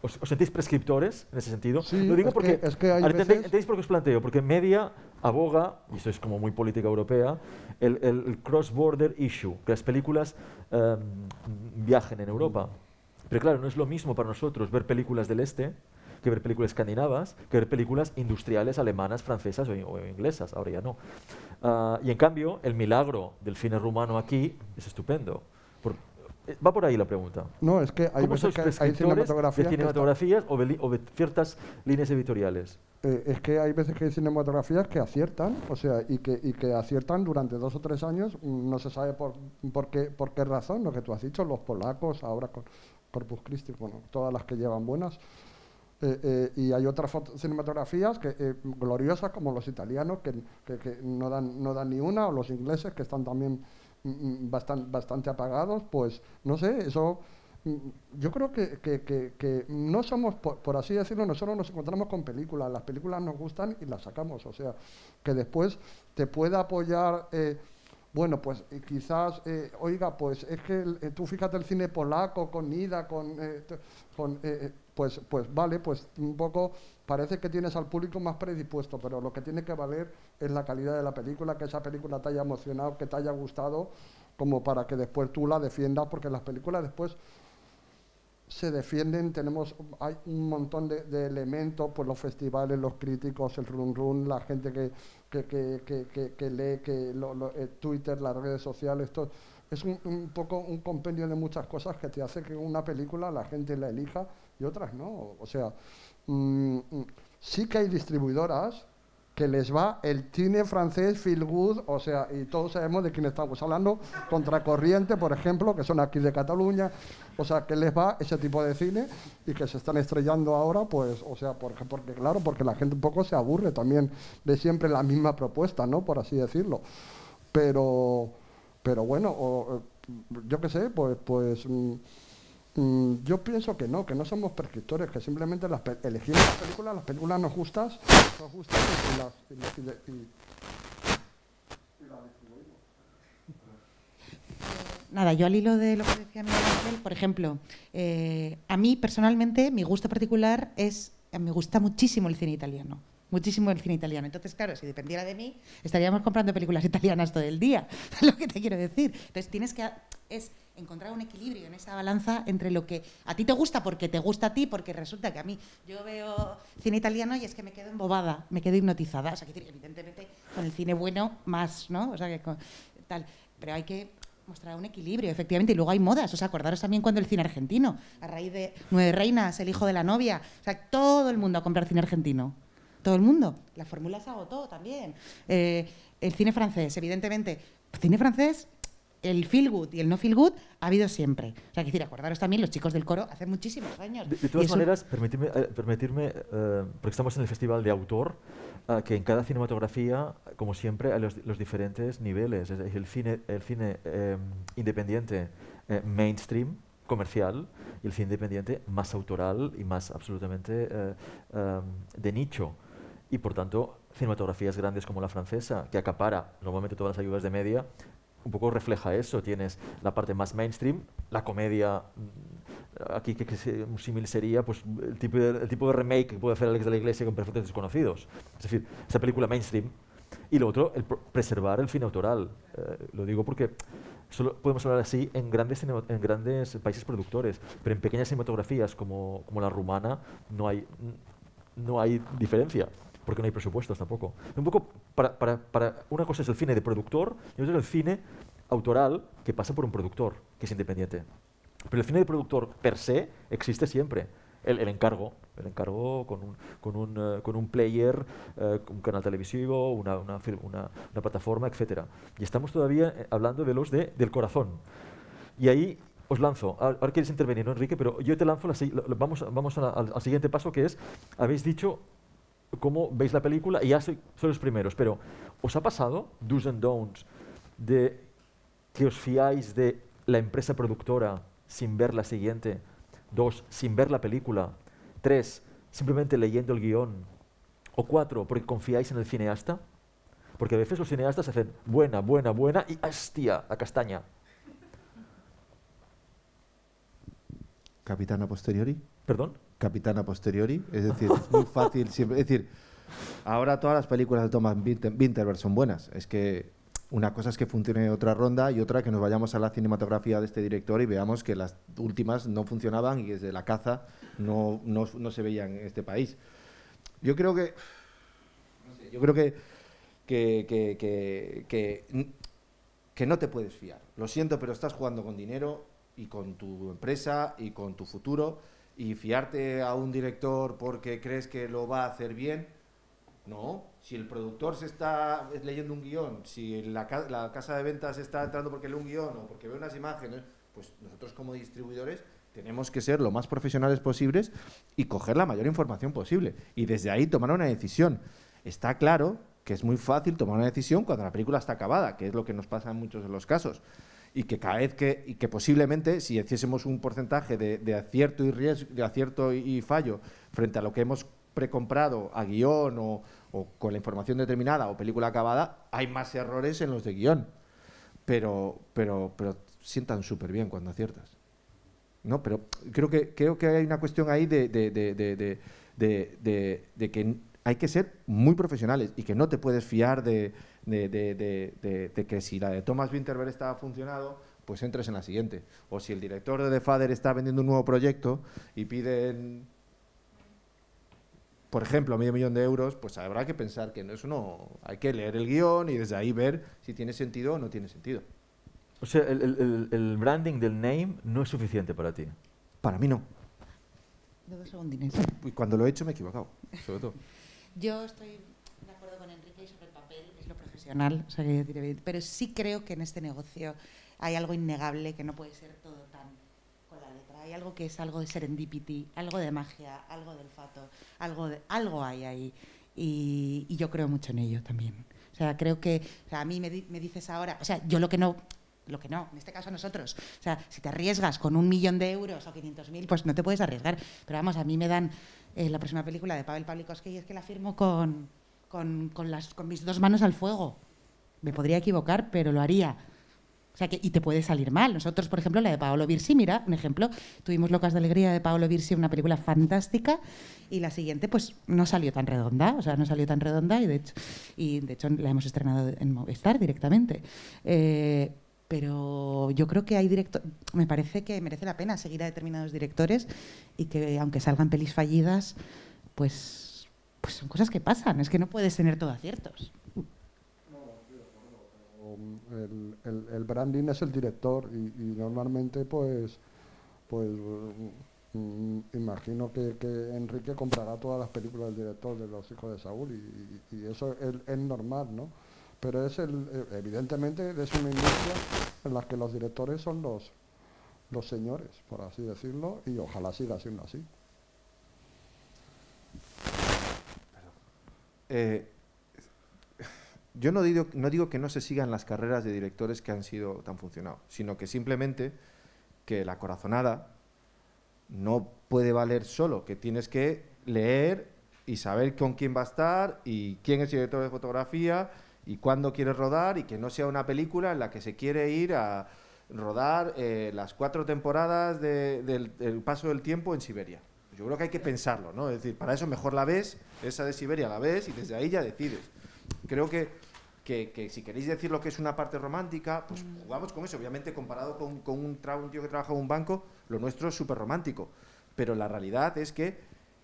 ¿Os sentís prescriptores en ese sentido? Sí, lo digo porque ¿entendéis por qué os planteo? Porque Media aboga, y esto es como muy política europea, el cross-border issue, que las películas viajen en Europa. Pero claro, no es lo mismo para nosotros ver películas del este que ver películas escandinavas, que ver películas industriales alemanas, francesas o inglesas, ahora ya no. Y en cambio, el milagro del cine rumano aquí es estupendo. Va por ahí la pregunta. No, es que hay ¿Cómo veces sois que hay prescriptores cinematografías de cinematografías o de ciertas líneas editoriales? Es que hay veces que hay cinematografías que aciertan, o sea, y que aciertan durante 2 o 3 años, no se sabe por qué razón, lo que tú has dicho, los polacos, ahora con Corpus Christi, bueno, todas las que llevan buenas. Y hay otras cinematografías gloriosas, como los italianos, que no dan ni una, o los ingleses, que están también bastante apagados. Pues no sé, eso yo creo que no somos, por así decirlo, nosotros nos encontramos con películas, las películas nos gustan y las sacamos, o sea, que después te pueda apoyar. Bueno, pues quizás, oiga, pues es que tú fíjate el cine polaco con Ida, pues vale, pues un poco parece que tienes al público más predispuesto, pero lo que tiene que valer es la calidad de la película, que esa película te haya emocionado, que te haya gustado, como para que después tú la defiendas, porque las películas después se defienden, hay un montón de elementos, pues los festivales, los críticos, el run, la gente que lee, Twitter, las redes sociales, todo. Es un poco un compendio de muchas cosas que te hace que una película la gente la elija y otras no. O sea, sí que hay distribuidoras que les va el cine francés feel good, o sea, y todos sabemos de quién estamos hablando, Contracorriente, por ejemplo, que son aquí de Cataluña, o sea, que les va ese tipo de cine y que se están estrellando ahora, pues, o sea, porque claro, porque la gente un poco se aburre también de siempre la misma propuesta, ¿no?, por así decirlo. Pero bueno, yo qué sé, pues yo pienso que no somos prescriptores, que simplemente elegimos las películas nos gustan y las distribuimos. Nada, yo al hilo de lo que decía Miguel Ángel, por ejemplo, a mí personalmente, mi gusto particular me gusta muchísimo el cine italiano. Muchísimo el cine italiano. Entonces, claro, si dependiera de mí, estaríamos comprando películas italianas todo el día. Es lo que te quiero decir. Entonces, tienes que encontrar un equilibrio en esa balanza entre lo que a ti te gusta porque te gusta a ti, porque resulta que a mí yo veo cine italiano y es que me quedo embobada, me quedo hipnotizada. O sea, que evidentemente con el cine bueno más, ¿no? O sea, que tal. Pero hay que mostrar un equilibrio, efectivamente. Y luego hay modas. O sea, acordaros también cuando el cine argentino, a raíz de 9 reinas, El hijo de la novia. O sea, todo el mundo a comprar cine argentino. Todo el mundo. La fórmula se agotó también. El cine francés, evidentemente. El cine francés, el feel good y el no feel good ha habido siempre. O sea, que decir, acordaros también, los chicos del coro hace muchísimos años. De todas maneras, permitirme porque estamos en el Festival de Autor, que en cada cinematografía, como siempre, hay los diferentes niveles. Es decir, el cine independiente mainstream, comercial, y el cine independiente más autoral y más absolutamente de nicho. Y por tanto, cinematografías grandes como la francesa, que acapara normalmente todas las ayudas de media, un poco refleja eso. Tienes la parte más mainstream, la comedia, aquí que un símil sería pues, el tipo de remake que puede hacer Alex de la Iglesia con Perfectos Desconocidos. Es decir, esa película mainstream. Y lo otro, preservar el cine autoral. Lo digo porque solo podemos hablar así en grandes países productores, pero en pequeñas cinematografías como la rumana no hay diferencia, porque no hay presupuestos tampoco. Un poco para una cosa es el cine de productor y otra es el cine autoral que pasa por un productor, que es independiente. Pero el cine de productor per se existe siempre. El encargo con un player, un canal televisivo, una plataforma, etc. Y estamos todavía hablando de los del corazón. Y ahí os lanzo, ahora quieres intervenir, ¿no, Enrique? Pero yo te lanzo, vamos al siguiente paso, que es, habéis dicho cómo veis la película, y ya sois los primeros, pero ¿os ha pasado, do's and don'ts, de que os fiáis de la empresa productora sin ver la siguiente? 2, sin ver la película. 3, simplemente leyendo el guión. O 4, porque confiáis en el cineasta. Porque a veces los cineastas hacen buena y ¡hostia! A castaña. Capitán a posteriori. ¿Perdón? Capitán a posteriori. Es decir, es muy fácil siempre. Es decir, ahora todas las películas de Thomas Vinterberg son buenas. Es que una cosa es que funcione otra ronda y otra que nos vayamos a la cinematografía de este director y veamos que las últimas no funcionaban y que desde La caza no se veían en este país. Yo creo que... No sé, yo creo que no te puedes fiar. Lo siento, pero estás jugando con dinero y con tu empresa y con tu futuro, y fiarte a un director porque crees que lo va a hacer bien, no. Si el productor se está leyendo un guión, si la casa de ventas está entrando porque lee un guión o porque ve unas imágenes, pues nosotros como distribuidores tenemos que ser lo más profesionales posibles y coger la mayor información posible y desde ahí tomar una decisión. Está claro que es muy fácil tomar una decisión cuando la película está acabada, que es lo que nos pasa en muchos de los casos. Y que cada vez que posiblemente, si hiciésemos un porcentaje de acierto y riesgo, de acierto y fallo frente a lo que hemos precomprado a guión o con la información determinada o película acabada, hay más errores en los de guión. Pero sientan súper bien cuando aciertas. ¿No? Pero creo que hay una cuestión ahí de que hay que ser muy profesionales y que no te puedes fiar de que si la de Thomas Vinterberg está funcionado, pues entres en la siguiente. O si el director de The Father está vendiendo un nuevo proyecto y piden, por ejemplo, $500,000 de euros, pues habrá que pensar que eso no... Hay que leer el guión y desde ahí ver si tiene sentido o no tiene sentido. O sea, el branding del name no es suficiente para ti. Para mí no. 2 segundines. Y cuando lo he hecho me he equivocado, sobre todo. Yo estoy de acuerdo con Enrique y sobre el papel es lo profesional, o sea, pero sí creo que en este negocio hay algo innegable que no puede ser todo tan con la letra. Hay algo que es algo de serendipity, algo de magia, algo de olfato, algo hay ahí y yo creo mucho en ello también. O sea, creo que, o sea, a mí me dices ahora, o sea, yo lo que no, en este caso nosotros. O sea, si te arriesgas con 1.000.000 de euros o 500.000, pues no te puedes arriesgar. Pero vamos, a mí me dan la próxima película de Pavel Pawlikowski y es que la firmo con mis 2 manos al fuego. Me podría equivocar, pero lo haría. O sea, y te puede salir mal. Nosotros, por ejemplo, la de Paolo Virsi, mira, un ejemplo, tuvimos Locas de Alegría de Paolo Virsi, una película fantástica, y la siguiente, pues, no salió tan redonda. O sea, no salió tan redonda y de hecho la hemos estrenado en Movistar directamente. Pero yo creo que hay me parece que merece la pena seguir a determinados directores y que aunque salgan pelis fallidas, pues son cosas que pasan, es que no puedes tener todo aciertos. El branding es el director y normalmente pues imagino que Enrique comprará todas las películas del director de Los hijos de Saúl y eso es normal, ¿no? Pero evidentemente es una industria en la que los directores son los señores, por así decirlo, y ojalá siga siendo así. Yo no digo que no se sigan las carreras de directores que han sido tan funcionados, sino que simplemente que la corazonada no puede valer solo, que tienes que leer y saber con quién va a estar y quién es el director de fotografía y cuándo quieres rodar, y que no sea una película en la que se quiere ir a rodar las 4 temporadas del paso del tiempo en Siberia. Yo creo que hay que pensarlo, ¿no? Es decir, para eso mejor la ves, esa de Siberia la ves y desde ahí ya decides. Creo que si queréis decir lo que es una parte romántica, pues jugamos con eso. Obviamente, comparado con un tío que trabaja en un banco, lo nuestro es súper romántico. Pero la realidad es que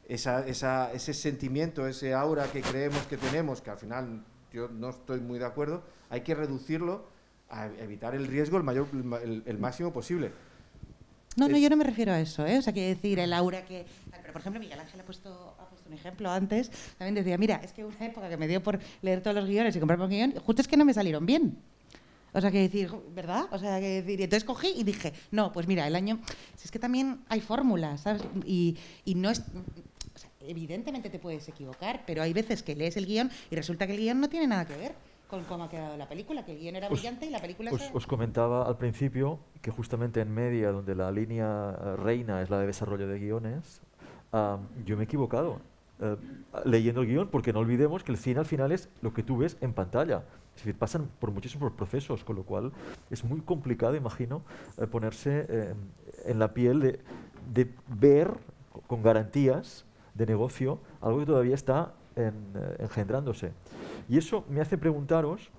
ese sentimiento, ese aura que creemos que tenemos, que al final yo no estoy muy de acuerdo, hay que reducirlo a evitar el riesgo el máximo posible. No, yo no me refiero a eso, ¿eh? O sea, quiero decir, el aura que... Pero, por ejemplo, Miguel Ángel ha puesto un ejemplo antes, también decía, mira, es que una época que me dio por leer todos los guiones y comprarme un guión, justo es que no me salieron bien. O sea, que decir, ¿verdad? O sea, que decir, y entonces cogí y dije, no, pues mira, el año... Si es que también hay fórmulas, ¿sabes? Y no es... O sea, evidentemente te puedes equivocar, pero hay veces que lees el guión y resulta que el guión no tiene nada que ver con cómo ha quedado la película, que el guión era brillante y la película... Os comentaba al principio que justamente en media, donde la línea reina es la de desarrollo de guiones, yo me he equivocado leyendo el guión, porque no olvidemos que el cine al final es lo que tú ves en pantalla. Es decir, pasan por muchísimos procesos, con lo cual es muy complicado, imagino, ponerse en la piel de ver con garantías de negocio algo que todavía está engendrándose. Y eso me hace preguntaros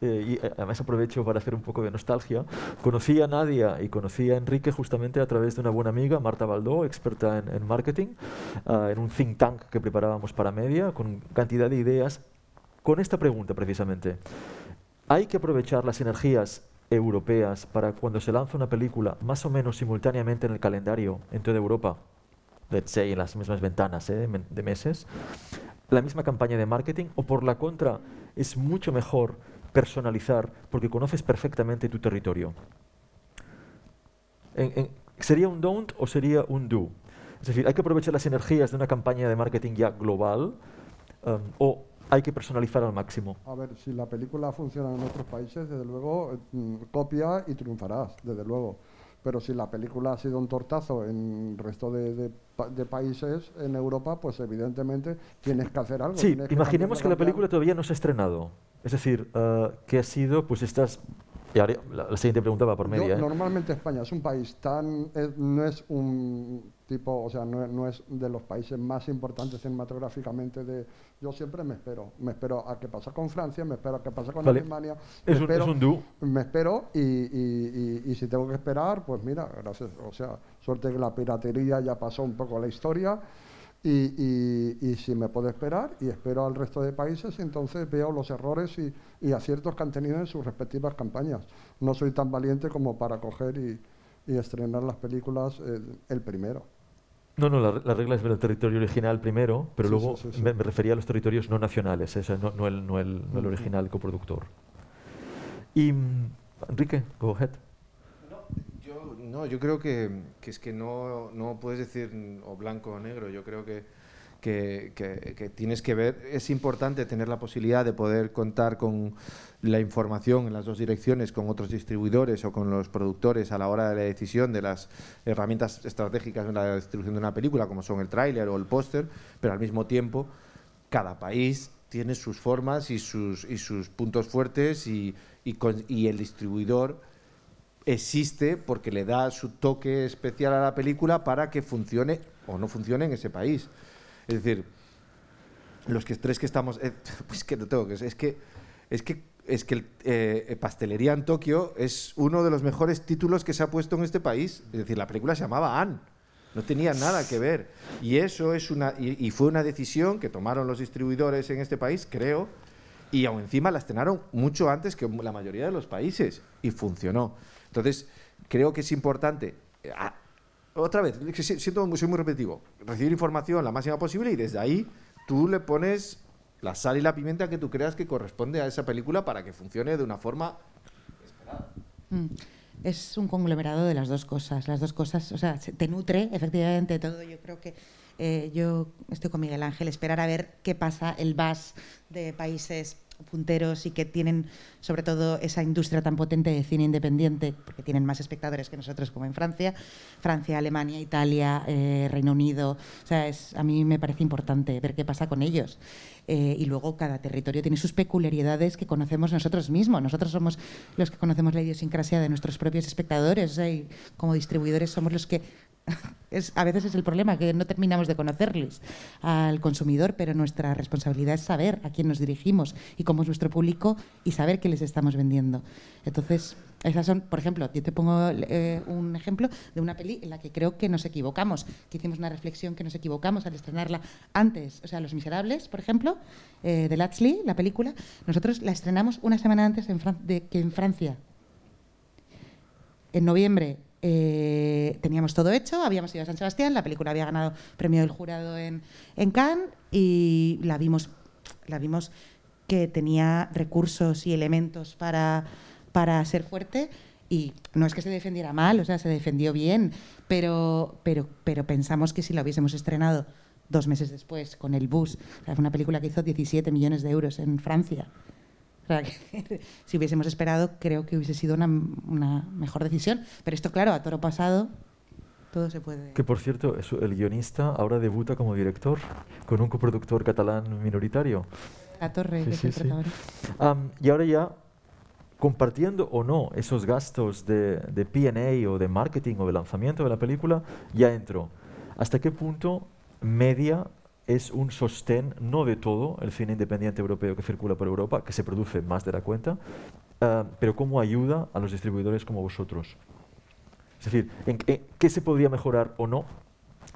y además aprovecho para hacer un poco de nostalgia, conocí a Nadia y conocí a Enrique justamente a través de una buena amiga, Marta Baldó, experta en marketing, en un think tank que preparábamos para Media, con cantidad de ideas, con esta pregunta precisamente. ¿Hay que aprovechar las energías europeas para cuando se lanza una película más o menos simultáneamente en el calendario en toda Europa, let's say en las mismas ventanas de meses, la misma campaña de marketing, o por la contra es mucho mejor personalizar porque conoces perfectamente tu territorio? ¿Sería un don't o sería un do? Es decir, ¿hay que aprovechar las energías de una campaña de marketing ya global o hay que personalizar al máximo? A ver, si la película funciona en otros países, desde luego copia y triunfarás, desde luego. Pero si la película ha sido un tortazo en el resto de países en Europa, pues evidentemente tienes que hacer algo. Sí, imaginemos que la película todavía no se ha estrenado. Es decir, que ha sido, pues estas... Y ahora, la siguiente pregunta va por Media. Normalmente España es un país no es un tipo, o sea, no es de los países más importantes cinematográficamente. Yo siempre me espero a qué pasa con Francia, me espero a qué pasa con Alemania. Es un do. Me espero y si tengo que esperar, pues mira, gracias, o sea, suerte que la piratería ya pasó un poco la historia. Y si me puedo esperar y espero al resto de países, entonces veo los errores y aciertos que han tenido en sus respectivas campañas. No soy tan valiente como para coger y estrenar las películas el primero. No, la regla es ver el territorio original primero, pero luego me refería a los territorios no nacionales, no el original coproductor. Y Enrique, go ahead. Yo creo que es que no puedes decir o blanco o negro. Yo creo que tienes que ver. Es importante tener la posibilidad de poder contar con la información en las dos direcciones, con otros distribuidores o con los productores a la hora de la decisión de las herramientas estratégicas en la distribución de una película, como son el tráiler o el póster, pero al mismo tiempo cada país tiene sus formas y sus puntos fuertes y el distribuidor existe porque le da su toque especial a la película para que funcione o no funcione en ese país. Es decir, los tres que estamos... pues que no tengo que... Es que Pastelería en Tokio es uno de los mejores títulos que se ha puesto en este país. Es decir, la película se llamaba Anne. No tenía nada que ver. Y eso es y fue una decisión que tomaron los distribuidores en este país, creo, y aún encima la estrenaron mucho antes que la mayoría de los países. Y funcionó. Entonces, creo que es importante, otra vez, soy muy repetitivo, recibir información la máxima posible y desde ahí tú le pones la sal y la pimienta que tú creas que corresponde a esa película para que funcione de una forma esperada. Es un conglomerado de las dos cosas. Las dos cosas, o sea, te nutre efectivamente todo. Yo creo que yo estoy con Miguel Ángel, esperar a ver qué pasa el buzz de países punteros y que tienen sobre todo esa industria tan potente de cine independiente, porque tienen más espectadores que nosotros, como en Francia, Alemania, Italia, Reino Unido. O sea, a mí me parece importante ver qué pasa con ellos. Y luego cada territorio tiene sus peculiaridades que conocemos nosotros mismos. Nosotros somos los que conocemos la idiosincrasia de nuestros propios espectadores, o sea, y como distribuidores somos los que a veces es el problema, que no terminamos de conocerles al consumidor, pero nuestra responsabilidad es saber a quién nos dirigimos y cómo es nuestro público y saber qué les estamos vendiendo. Entonces, esas son, por ejemplo, yo te pongo un ejemplo de una peli en la que creo que nos equivocamos, que hicimos una reflexión que nos equivocamos al estrenarla antes. O sea, Los Miserables, por ejemplo, de Latchley, la película, nosotros la estrenamos una semana antes que en Francia. En noviembre teníamos todo hecho, habíamos ido a San Sebastián, la película había ganado premio del jurado en Cannes y la vimos que tenía recursos y elementos para ser fuerte, y no es que se defendiera mal, o sea, se defendió bien, pero pensamos que si la hubiésemos estrenado 2 meses después con El Bus, o sea, fue una película que hizo 17 millones de euros en Francia. O sea, que si hubiésemos esperado, creo que hubiese sido una mejor decisión. Pero esto, claro, a toro pasado, todo se puede... Que, por cierto, el guionista ahora debuta como director con un coproductor catalán minoritario. La Torre, que es el protagonista. Y ahora ya, compartiendo o no esos gastos de P&A o de marketing o de lanzamiento de la película, ya entro. ¿Hasta qué punto Media es un sostén, no de todo el cine independiente europeo que circula por Europa, que se produce más de la cuenta, pero cómo ayuda a los distribuidores como vosotros. Es decir, ¿qué se podría mejorar o no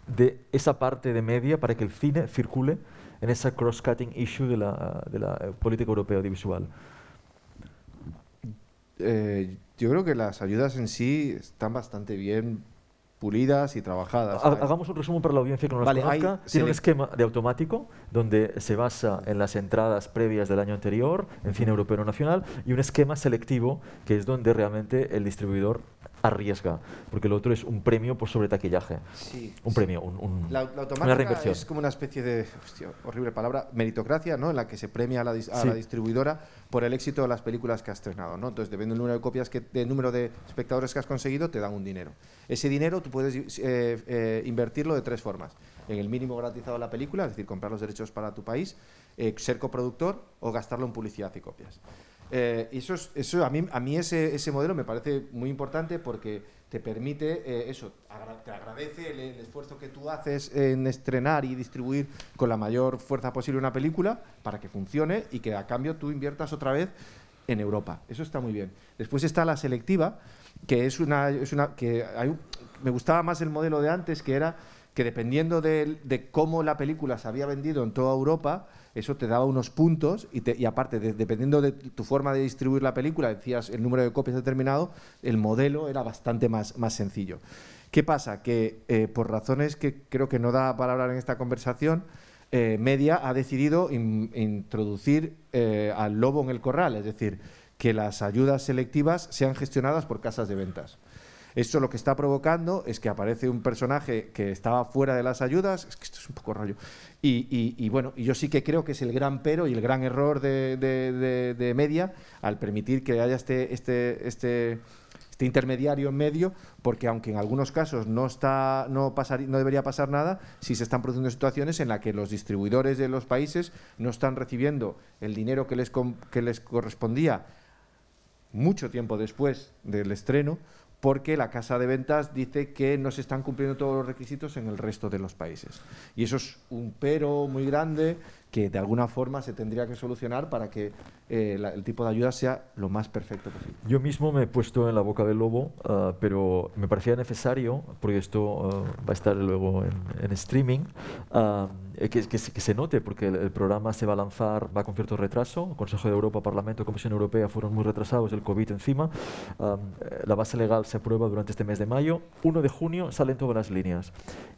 de esa parte de media para que el cine circule en esa cross-cutting issue de la política europea audiovisual? Yo creo que las ayudas en sí están bastante bien pulidas y trabajadas. Hagamos un resumen para la audiencia que no las conozca. Tiene un esquema de automático donde se basa en las entradas previas del año anterior en cine europeo nacional, y un esquema selectivo que es donde realmente el distribuidor arriesga, porque el otro es un premio por sobretaquillaje. Sí, un premio, la una automática reinversión. es como una especie de, hostia, horrible palabra, meritocracia, ¿no? En la que se premia a la distribuidora por el éxito de las películas que has estrenado, ¿no? Entonces, depende del número de copias, del número de espectadores que has conseguido, te dan un dinero. Ese dinero tú puedes invertirlo de 3 formas: en el mínimo garantizado de la película, es decir, comprar los derechos para tu país, ser coproductor o gastarlo en publicidad y copias. Y eso a mí ese modelo me parece muy importante, porque te permite te agradece el esfuerzo que tú haces en estrenar y distribuir con la mayor fuerza posible una película para que funcione, y que a cambio tú inviertas otra vez en Europa. Eso está muy bien. Después está la selectiva, que me gustaba más el modelo de antes, que era que dependiendo de cómo la película se había vendido en toda Europa, eso te daba unos puntos, y aparte, dependiendo de tu forma de distribuir la película, decías el número de copias determinado, el modelo era bastante más sencillo. ¿Qué pasa? Que por razones que creo que no da para hablar en esta conversación, Media ha decidido introducir al lobo en el corral, es decir, que las ayudas selectivas sean gestionadas por casas de ventas. Esto lo que está provocando es que aparece un personaje que estaba fuera de las ayudas. Es que esto es un poco rollo. Y bueno, yo sí que creo que es el gran pero y el gran error de Media al permitir que haya este intermediario en medio, porque aunque en algunos casos no debería pasar nada, sí se están produciendo situaciones en las que los distribuidores de los países no están recibiendo el dinero que les correspondía mucho tiempo después del estreno, porque la casa de ventas dice que no se están cumpliendo todos los requisitos en el resto de los países. Y eso es un pero muy grande que de alguna forma se tendría que solucionar para que el tipo de ayuda sea lo más perfecto posible. Yo mismo me he puesto en la boca del lobo, pero me parecía necesario, porque esto va a estar luego en streaming, que se note, porque el programa se va a lanzar, va con cierto retraso. Consejo de Europa, Parlamento, Comisión Europea fueron muy retrasados, el COVID encima. La base legal se aprueba durante este mes de mayo. 1 de junio salen todas las líneas.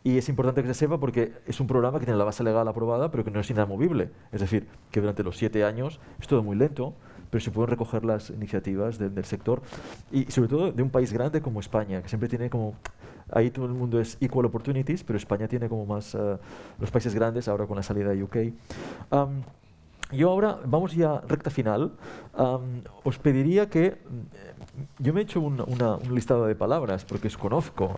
Y es importante que se sepa, porque es un programa que tiene la base legal aprobada, pero que no es inamovible. Es decir, que durante los 7 años es todo muy lento, pero se pueden recoger las iniciativas del sector, y sobre todo de un país grande como España, que siempre tiene como... Ahí todo el mundo es equal opportunities, pero España tiene como más los países grandes, ahora con la salida de UK. Yo ahora, vamos ya recta final, os pediría que... yo me he hecho un listado de palabras, porque os conozco,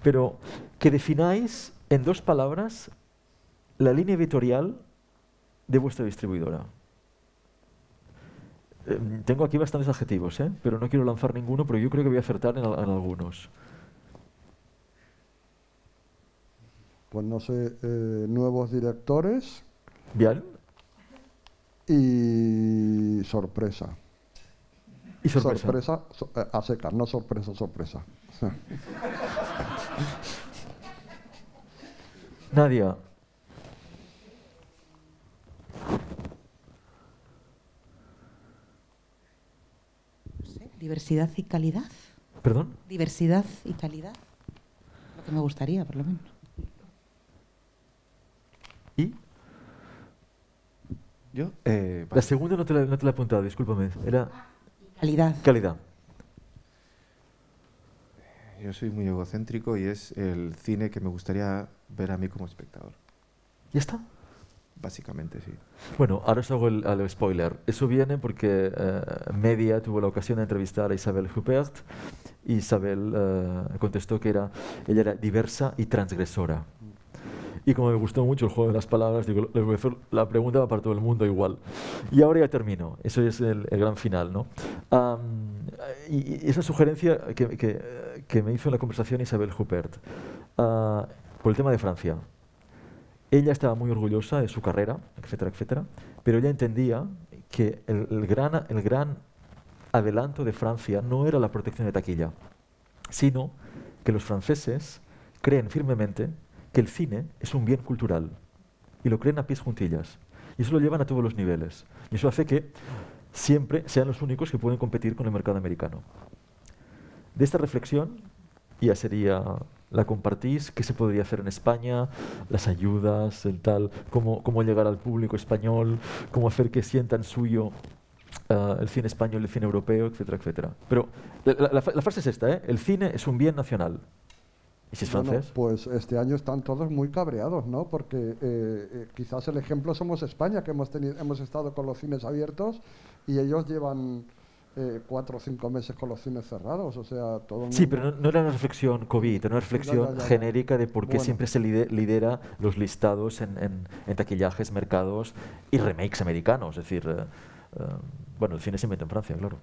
pero que defináis en 2 palabras la línea editorial de vuestra distribuidora. Tengo aquí bastantes adjetivos, pero no quiero lanzar ninguno, pero yo creo que voy a acertar en algunos. Pues no sé, nuevos directores. Bien. Y sorpresa. Y sorpresa. Sorpresa a secas, no sorpresa. Nadia. Diversidad y calidad. ¿Perdón? Diversidad y calidad. Lo que me gustaría, por lo menos. ¿Y? ¿Yo? La segunda no te la he apuntado, discúlpame. Era... Calidad. Calidad. Yo soy muy egocéntrico y es el cine que me gustaría ver a mí como espectador. ¿Ya está? Básicamente, sí. Bueno, ahora os hago el spoiler. Eso viene porque Media tuvo la ocasión de entrevistar a Isabel Huppert, y Isabel contestó que ella era diversa y transgresora. Y como me gustó mucho el juego de las palabras, digo, la pregunta va para todo el mundo igual. Y ahora ya termino. Eso es el gran final, ¿no? Y esa sugerencia que me hizo en la conversación Isabel Huppert, por el tema de Francia. Ella estaba muy orgullosa de su carrera, etcétera, etcétera, pero ella entendía que el gran adelanto de Francia no era la protección de taquilla, sino que los franceses creen firmemente que el cine es un bien cultural y lo creen a pies juntillas. Y eso lo llevan a todos los niveles. Y eso hace que siempre sean los únicos que pueden competir con el mercado americano. De esta reflexión, ya sería, la compartís, qué se podría hacer en España, las ayudas, el tal, cómo llegar al público español, cómo hacer que sientan suyo el cine español, el cine europeo, etcétera, etcétera. Pero la frase es esta, el cine es un bien nacional. ¿Y si es francés? Pues este año están todos muy cabreados, ¿no? Porque quizás el ejemplo somos España, que hemos estado con los cines abiertos y ellos llevan 4 o 5 meses con los cines cerrados, o sea, todo el mundo... Sí, pero no era una reflexión COVID, era una reflexión genérica de por qué siempre se lidera los listados en taquillajes, mercados y remakes americanos. Es decir, bueno, el cine se inventó en Francia, claro.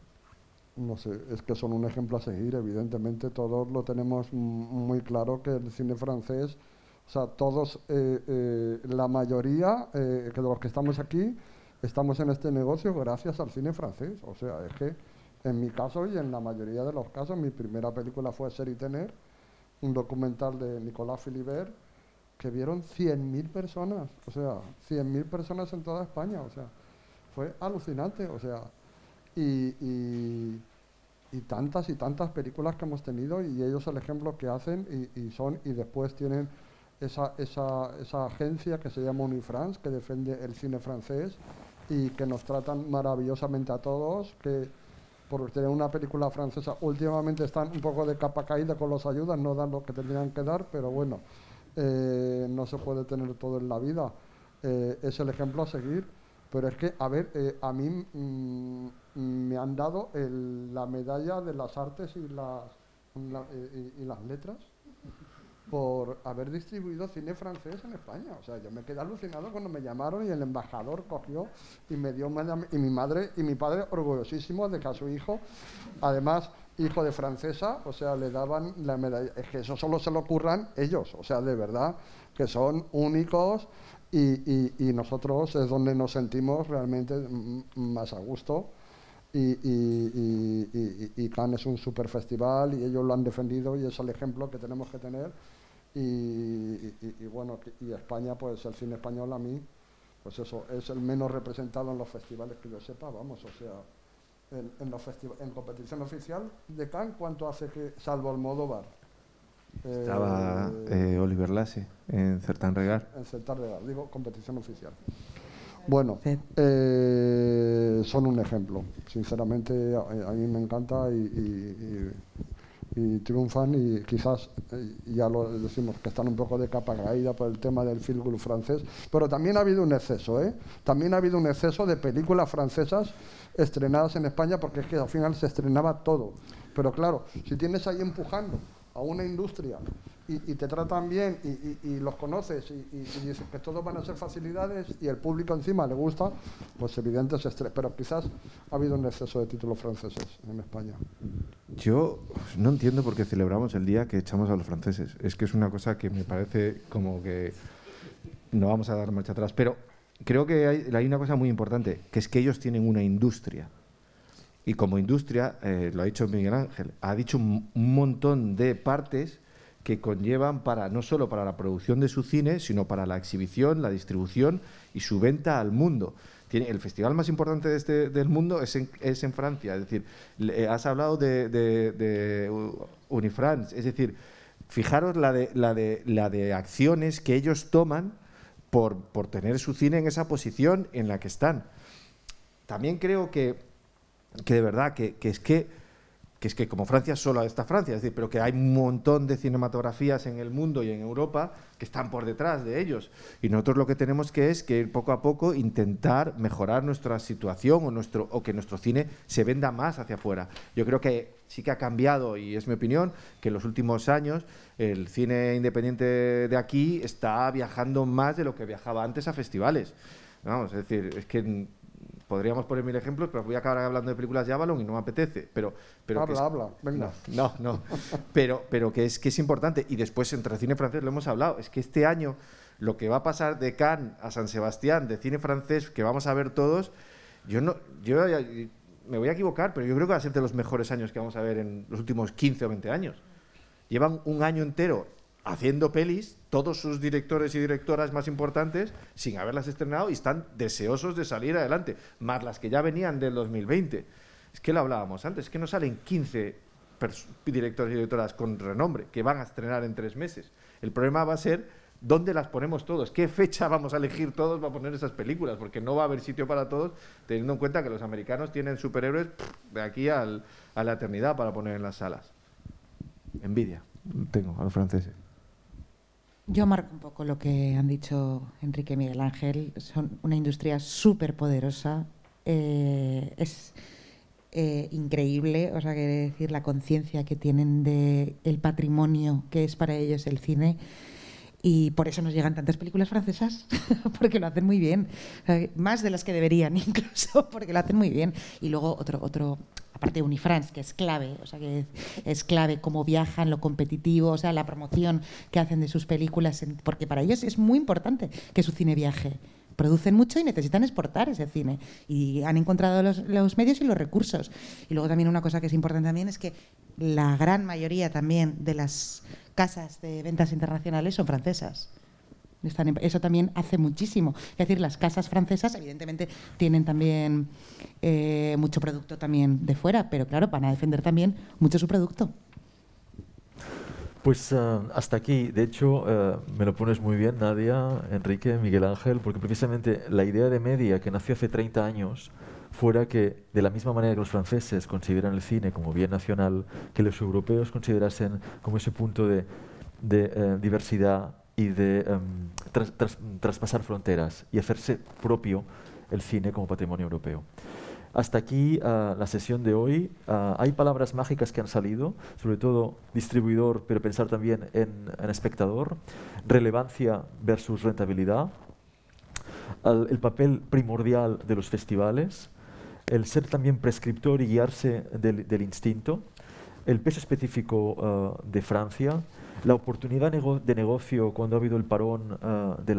No sé, es que son un ejemplo a seguir, evidentemente todos lo tenemos muy claro que el cine francés, o sea, todos, la mayoría que de los que estamos aquí, estamos en este negocio gracias al cine francés, o sea, es que en mi caso y en la mayoría de los casos, mi primera película fue Ser y Tener, un documental de Nicolas Philibert, que vieron 100.000 personas, o sea, 100.000 personas en toda España, o sea, fue alucinante, o sea, y tantas películas que hemos tenido y ellos el ejemplo que hacen y después tienen esa agencia que se llama Unifrance, que defiende el cine francés y que nos tratan maravillosamente a todos, que por tener una película francesa últimamente están un poco de capa caída con las ayudas, no dan lo que tendrían que dar, pero bueno, no se puede tener todo en la vida, es el ejemplo a seguir. Pero es que, a ver, a mí me han dado la medalla de las artes y las letras por haber distribuido cine francés en España. O sea, yo me quedé alucinado cuando me llamaron y el embajador cogió y me dio y mi madre y mi padre orgullosísimos de que a su hijo, además hijo de francesa, o sea, le daban la medalla. Es que eso solo se lo ocurran ellos, o sea, de verdad, que son únicos. Y nosotros es donde nos sentimos realmente más a gusto y Cannes es un super festival y ellos lo han defendido y es el ejemplo que tenemos que tener y bueno, y España, pues el cine español a mí, pues eso, es el menos representado en los festivales que yo sepa, vamos, o sea, en competición oficial de Cannes, ¿cuánto hace que, salvo Almodóvar? Estaba Oliver Lasse en Certain Regard. En Certain Regard, digo competición oficial. Bueno, son un ejemplo. Sinceramente, a mí me encanta y triunfan y quizás, ya lo decimos, que están un poco de capa caída por el tema del feel good francés, pero también ha habido un exceso, También ha habido un exceso de películas francesas estrenadas en España porque es que al final se estrenaba todo. Pero claro, si tienes ahí empujando a una industria y te tratan bien y los conoces y dices que todos van a ser facilidades y el público encima le gusta, pues evidente es estrés. Pero quizás ha habido un exceso de títulos franceses en España. Yo no entiendo por qué celebramos el día que echamos a los franceses. Es que es una cosa que me parece como que no vamos a dar marcha atrás. Pero creo que hay una cosa muy importante, que es que ellos tienen una industria. Y como industria, lo ha dicho Miguel Ángel, ha dicho un montón de partes que conllevan no solo para la producción de su cine, sino para la exhibición, la distribución y su venta al mundo. El festival más importante del mundo es en Francia. Es decir, has hablado de Unifrance. Es decir, fijaros la de acciones que ellos toman por tener su cine en esa posición en la que están. También creo que de verdad que es que como Francia solo está Francia, es decir, pero que hay un montón de cinematografías en el mundo y en Europa que están por detrás de ellos. Y nosotros lo que tenemos que ir poco a poco intentar mejorar nuestra situación o que nuestro cine se venda más hacia afuera. Yo creo que sí que ha cambiado, y es mi opinión, que en los últimos años el cine independiente de aquí está viajando más de lo que viajaba antes a festivales. Vamos, es decir, es que podríamos poner 1000 ejemplos, pero voy a acabar hablando de películas de Avalon y no me apetece. Pero habla, venga. No. pero que es importante. Y después, entre cine francés, lo hemos hablado, es que este año lo que va a pasar de Cannes a San Sebastián, de cine francés, que vamos a ver todos, yo me voy a equivocar, pero yo creo que va a ser de los mejores años que vamos a ver en los últimos 15 o 20 años. Llevan un año entero haciendo pelis, todos sus directores y directoras más importantes, sin haberlas estrenado, y están deseosos de salir adelante, más las que ya venían del 2020. Es que lo hablábamos antes, es que no salen 15 directores y directoras con renombre, que van a estrenar en 3 meses. El problema va a ser dónde las ponemos todos, qué fecha vamos a elegir todos para poner esas películas, porque no va a haber sitio para todos, teniendo en cuenta que los americanos tienen superhéroes de aquí a la eternidad para poner en las salas. Envidia tengo a los franceses. Yo marco un poco lo que han dicho Enrique y Miguel Ángel. Son una industria súper poderosa. Es increíble, o sea, quiere decir la conciencia que tienen del patrimonio que es para ellos el cine. Y por eso nos llegan tantas películas francesas, porque lo hacen muy bien. Más de las que deberían, incluso, porque lo hacen muy bien. Y luego otro aparte de Unifrance, que es clave, o sea, que es clave cómo viajan, lo competitivo, o sea, la promoción que hacen de sus películas, porque para ellos es muy importante que su cine viaje. Producen mucho y necesitan exportar ese cine. Y han encontrado los medios y los recursos. Y luego también una cosa que es importante también es que la gran mayoría también de las casas de ventas internacionales son francesas. Eso también hace muchísimo. Es decir, las casas francesas evidentemente tienen también mucho producto también de fuera, pero claro, van a defender también mucho su producto. Pues hasta aquí. De hecho, me lo pones muy bien, Nadia, Enrique, Miguel Ángel, porque precisamente la idea de Media, que nació hace 30 años, fuera que, de la misma manera que los franceses consideran el cine como bien nacional, que los europeos considerasen como ese punto de diversidad y de traspasar fronteras y hacerse propio el cine como patrimonio europeo. Hasta aquí la sesión de hoy. Hay palabras mágicas que han salido, sobre todo distribuidor, pero pensar también en espectador, relevancia versus rentabilidad, el papel primordial de los festivales, el ser también prescriptor y guiarse del instinto, el peso específico de Francia, la oportunidad de negocio cuando ha habido el parón de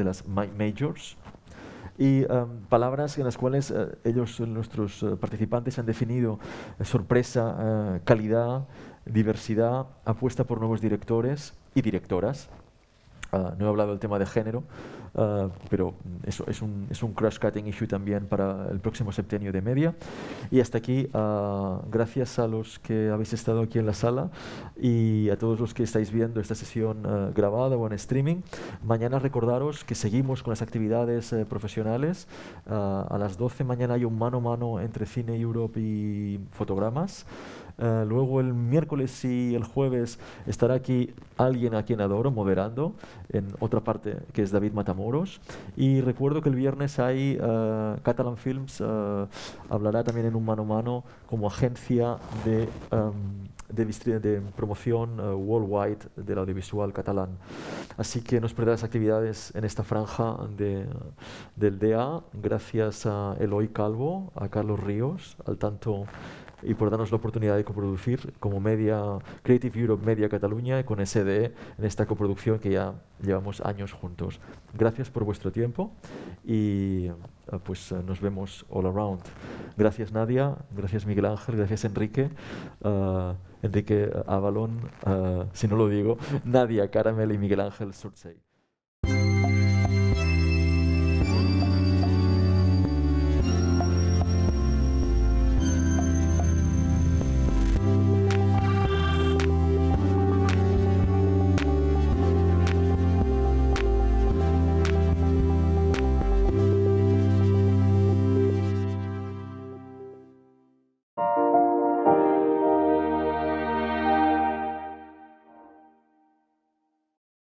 las majors, y palabras en las cuales nuestros participantes han definido sorpresa, calidad, diversidad, apuesta por nuevos directores y directoras. No he hablado del tema de género, pero eso es un cross-cutting issue también para el próximo septenio de Media. Y hasta aquí, gracias a los que habéis estado aquí en la sala y a todos los que estáis viendo esta sesión grabada o en streaming. Mañana recordaros que seguimos con las actividades profesionales. A las 12 mañana hay un mano a mano entre Cine Europe y Fotogramas. Luego el miércoles y el jueves estará aquí alguien a quien adoro moderando en otra parte, que es David Matamoros. Y recuerdo que el viernes hay Catalan Films hablará también en un mano a mano como agencia de promoción worldwide del audiovisual catalán. Así que no os perdáis actividades en esta franja del DA. Gracias a Eloy Calvo, a Carlos Ríos, al tanto, y por darnos la oportunidad de coproducir como Creative Europe Media Cataluña y con SDE en esta coproducción que ya llevamos años juntos. Gracias por vuestro tiempo y pues nos vemos all around. Gracias Nadia, gracias Miguel Ángel, gracias Enrique, Enrique Avalon, si no lo digo, Nadia Caramel y Miguel Ángel Surtsey.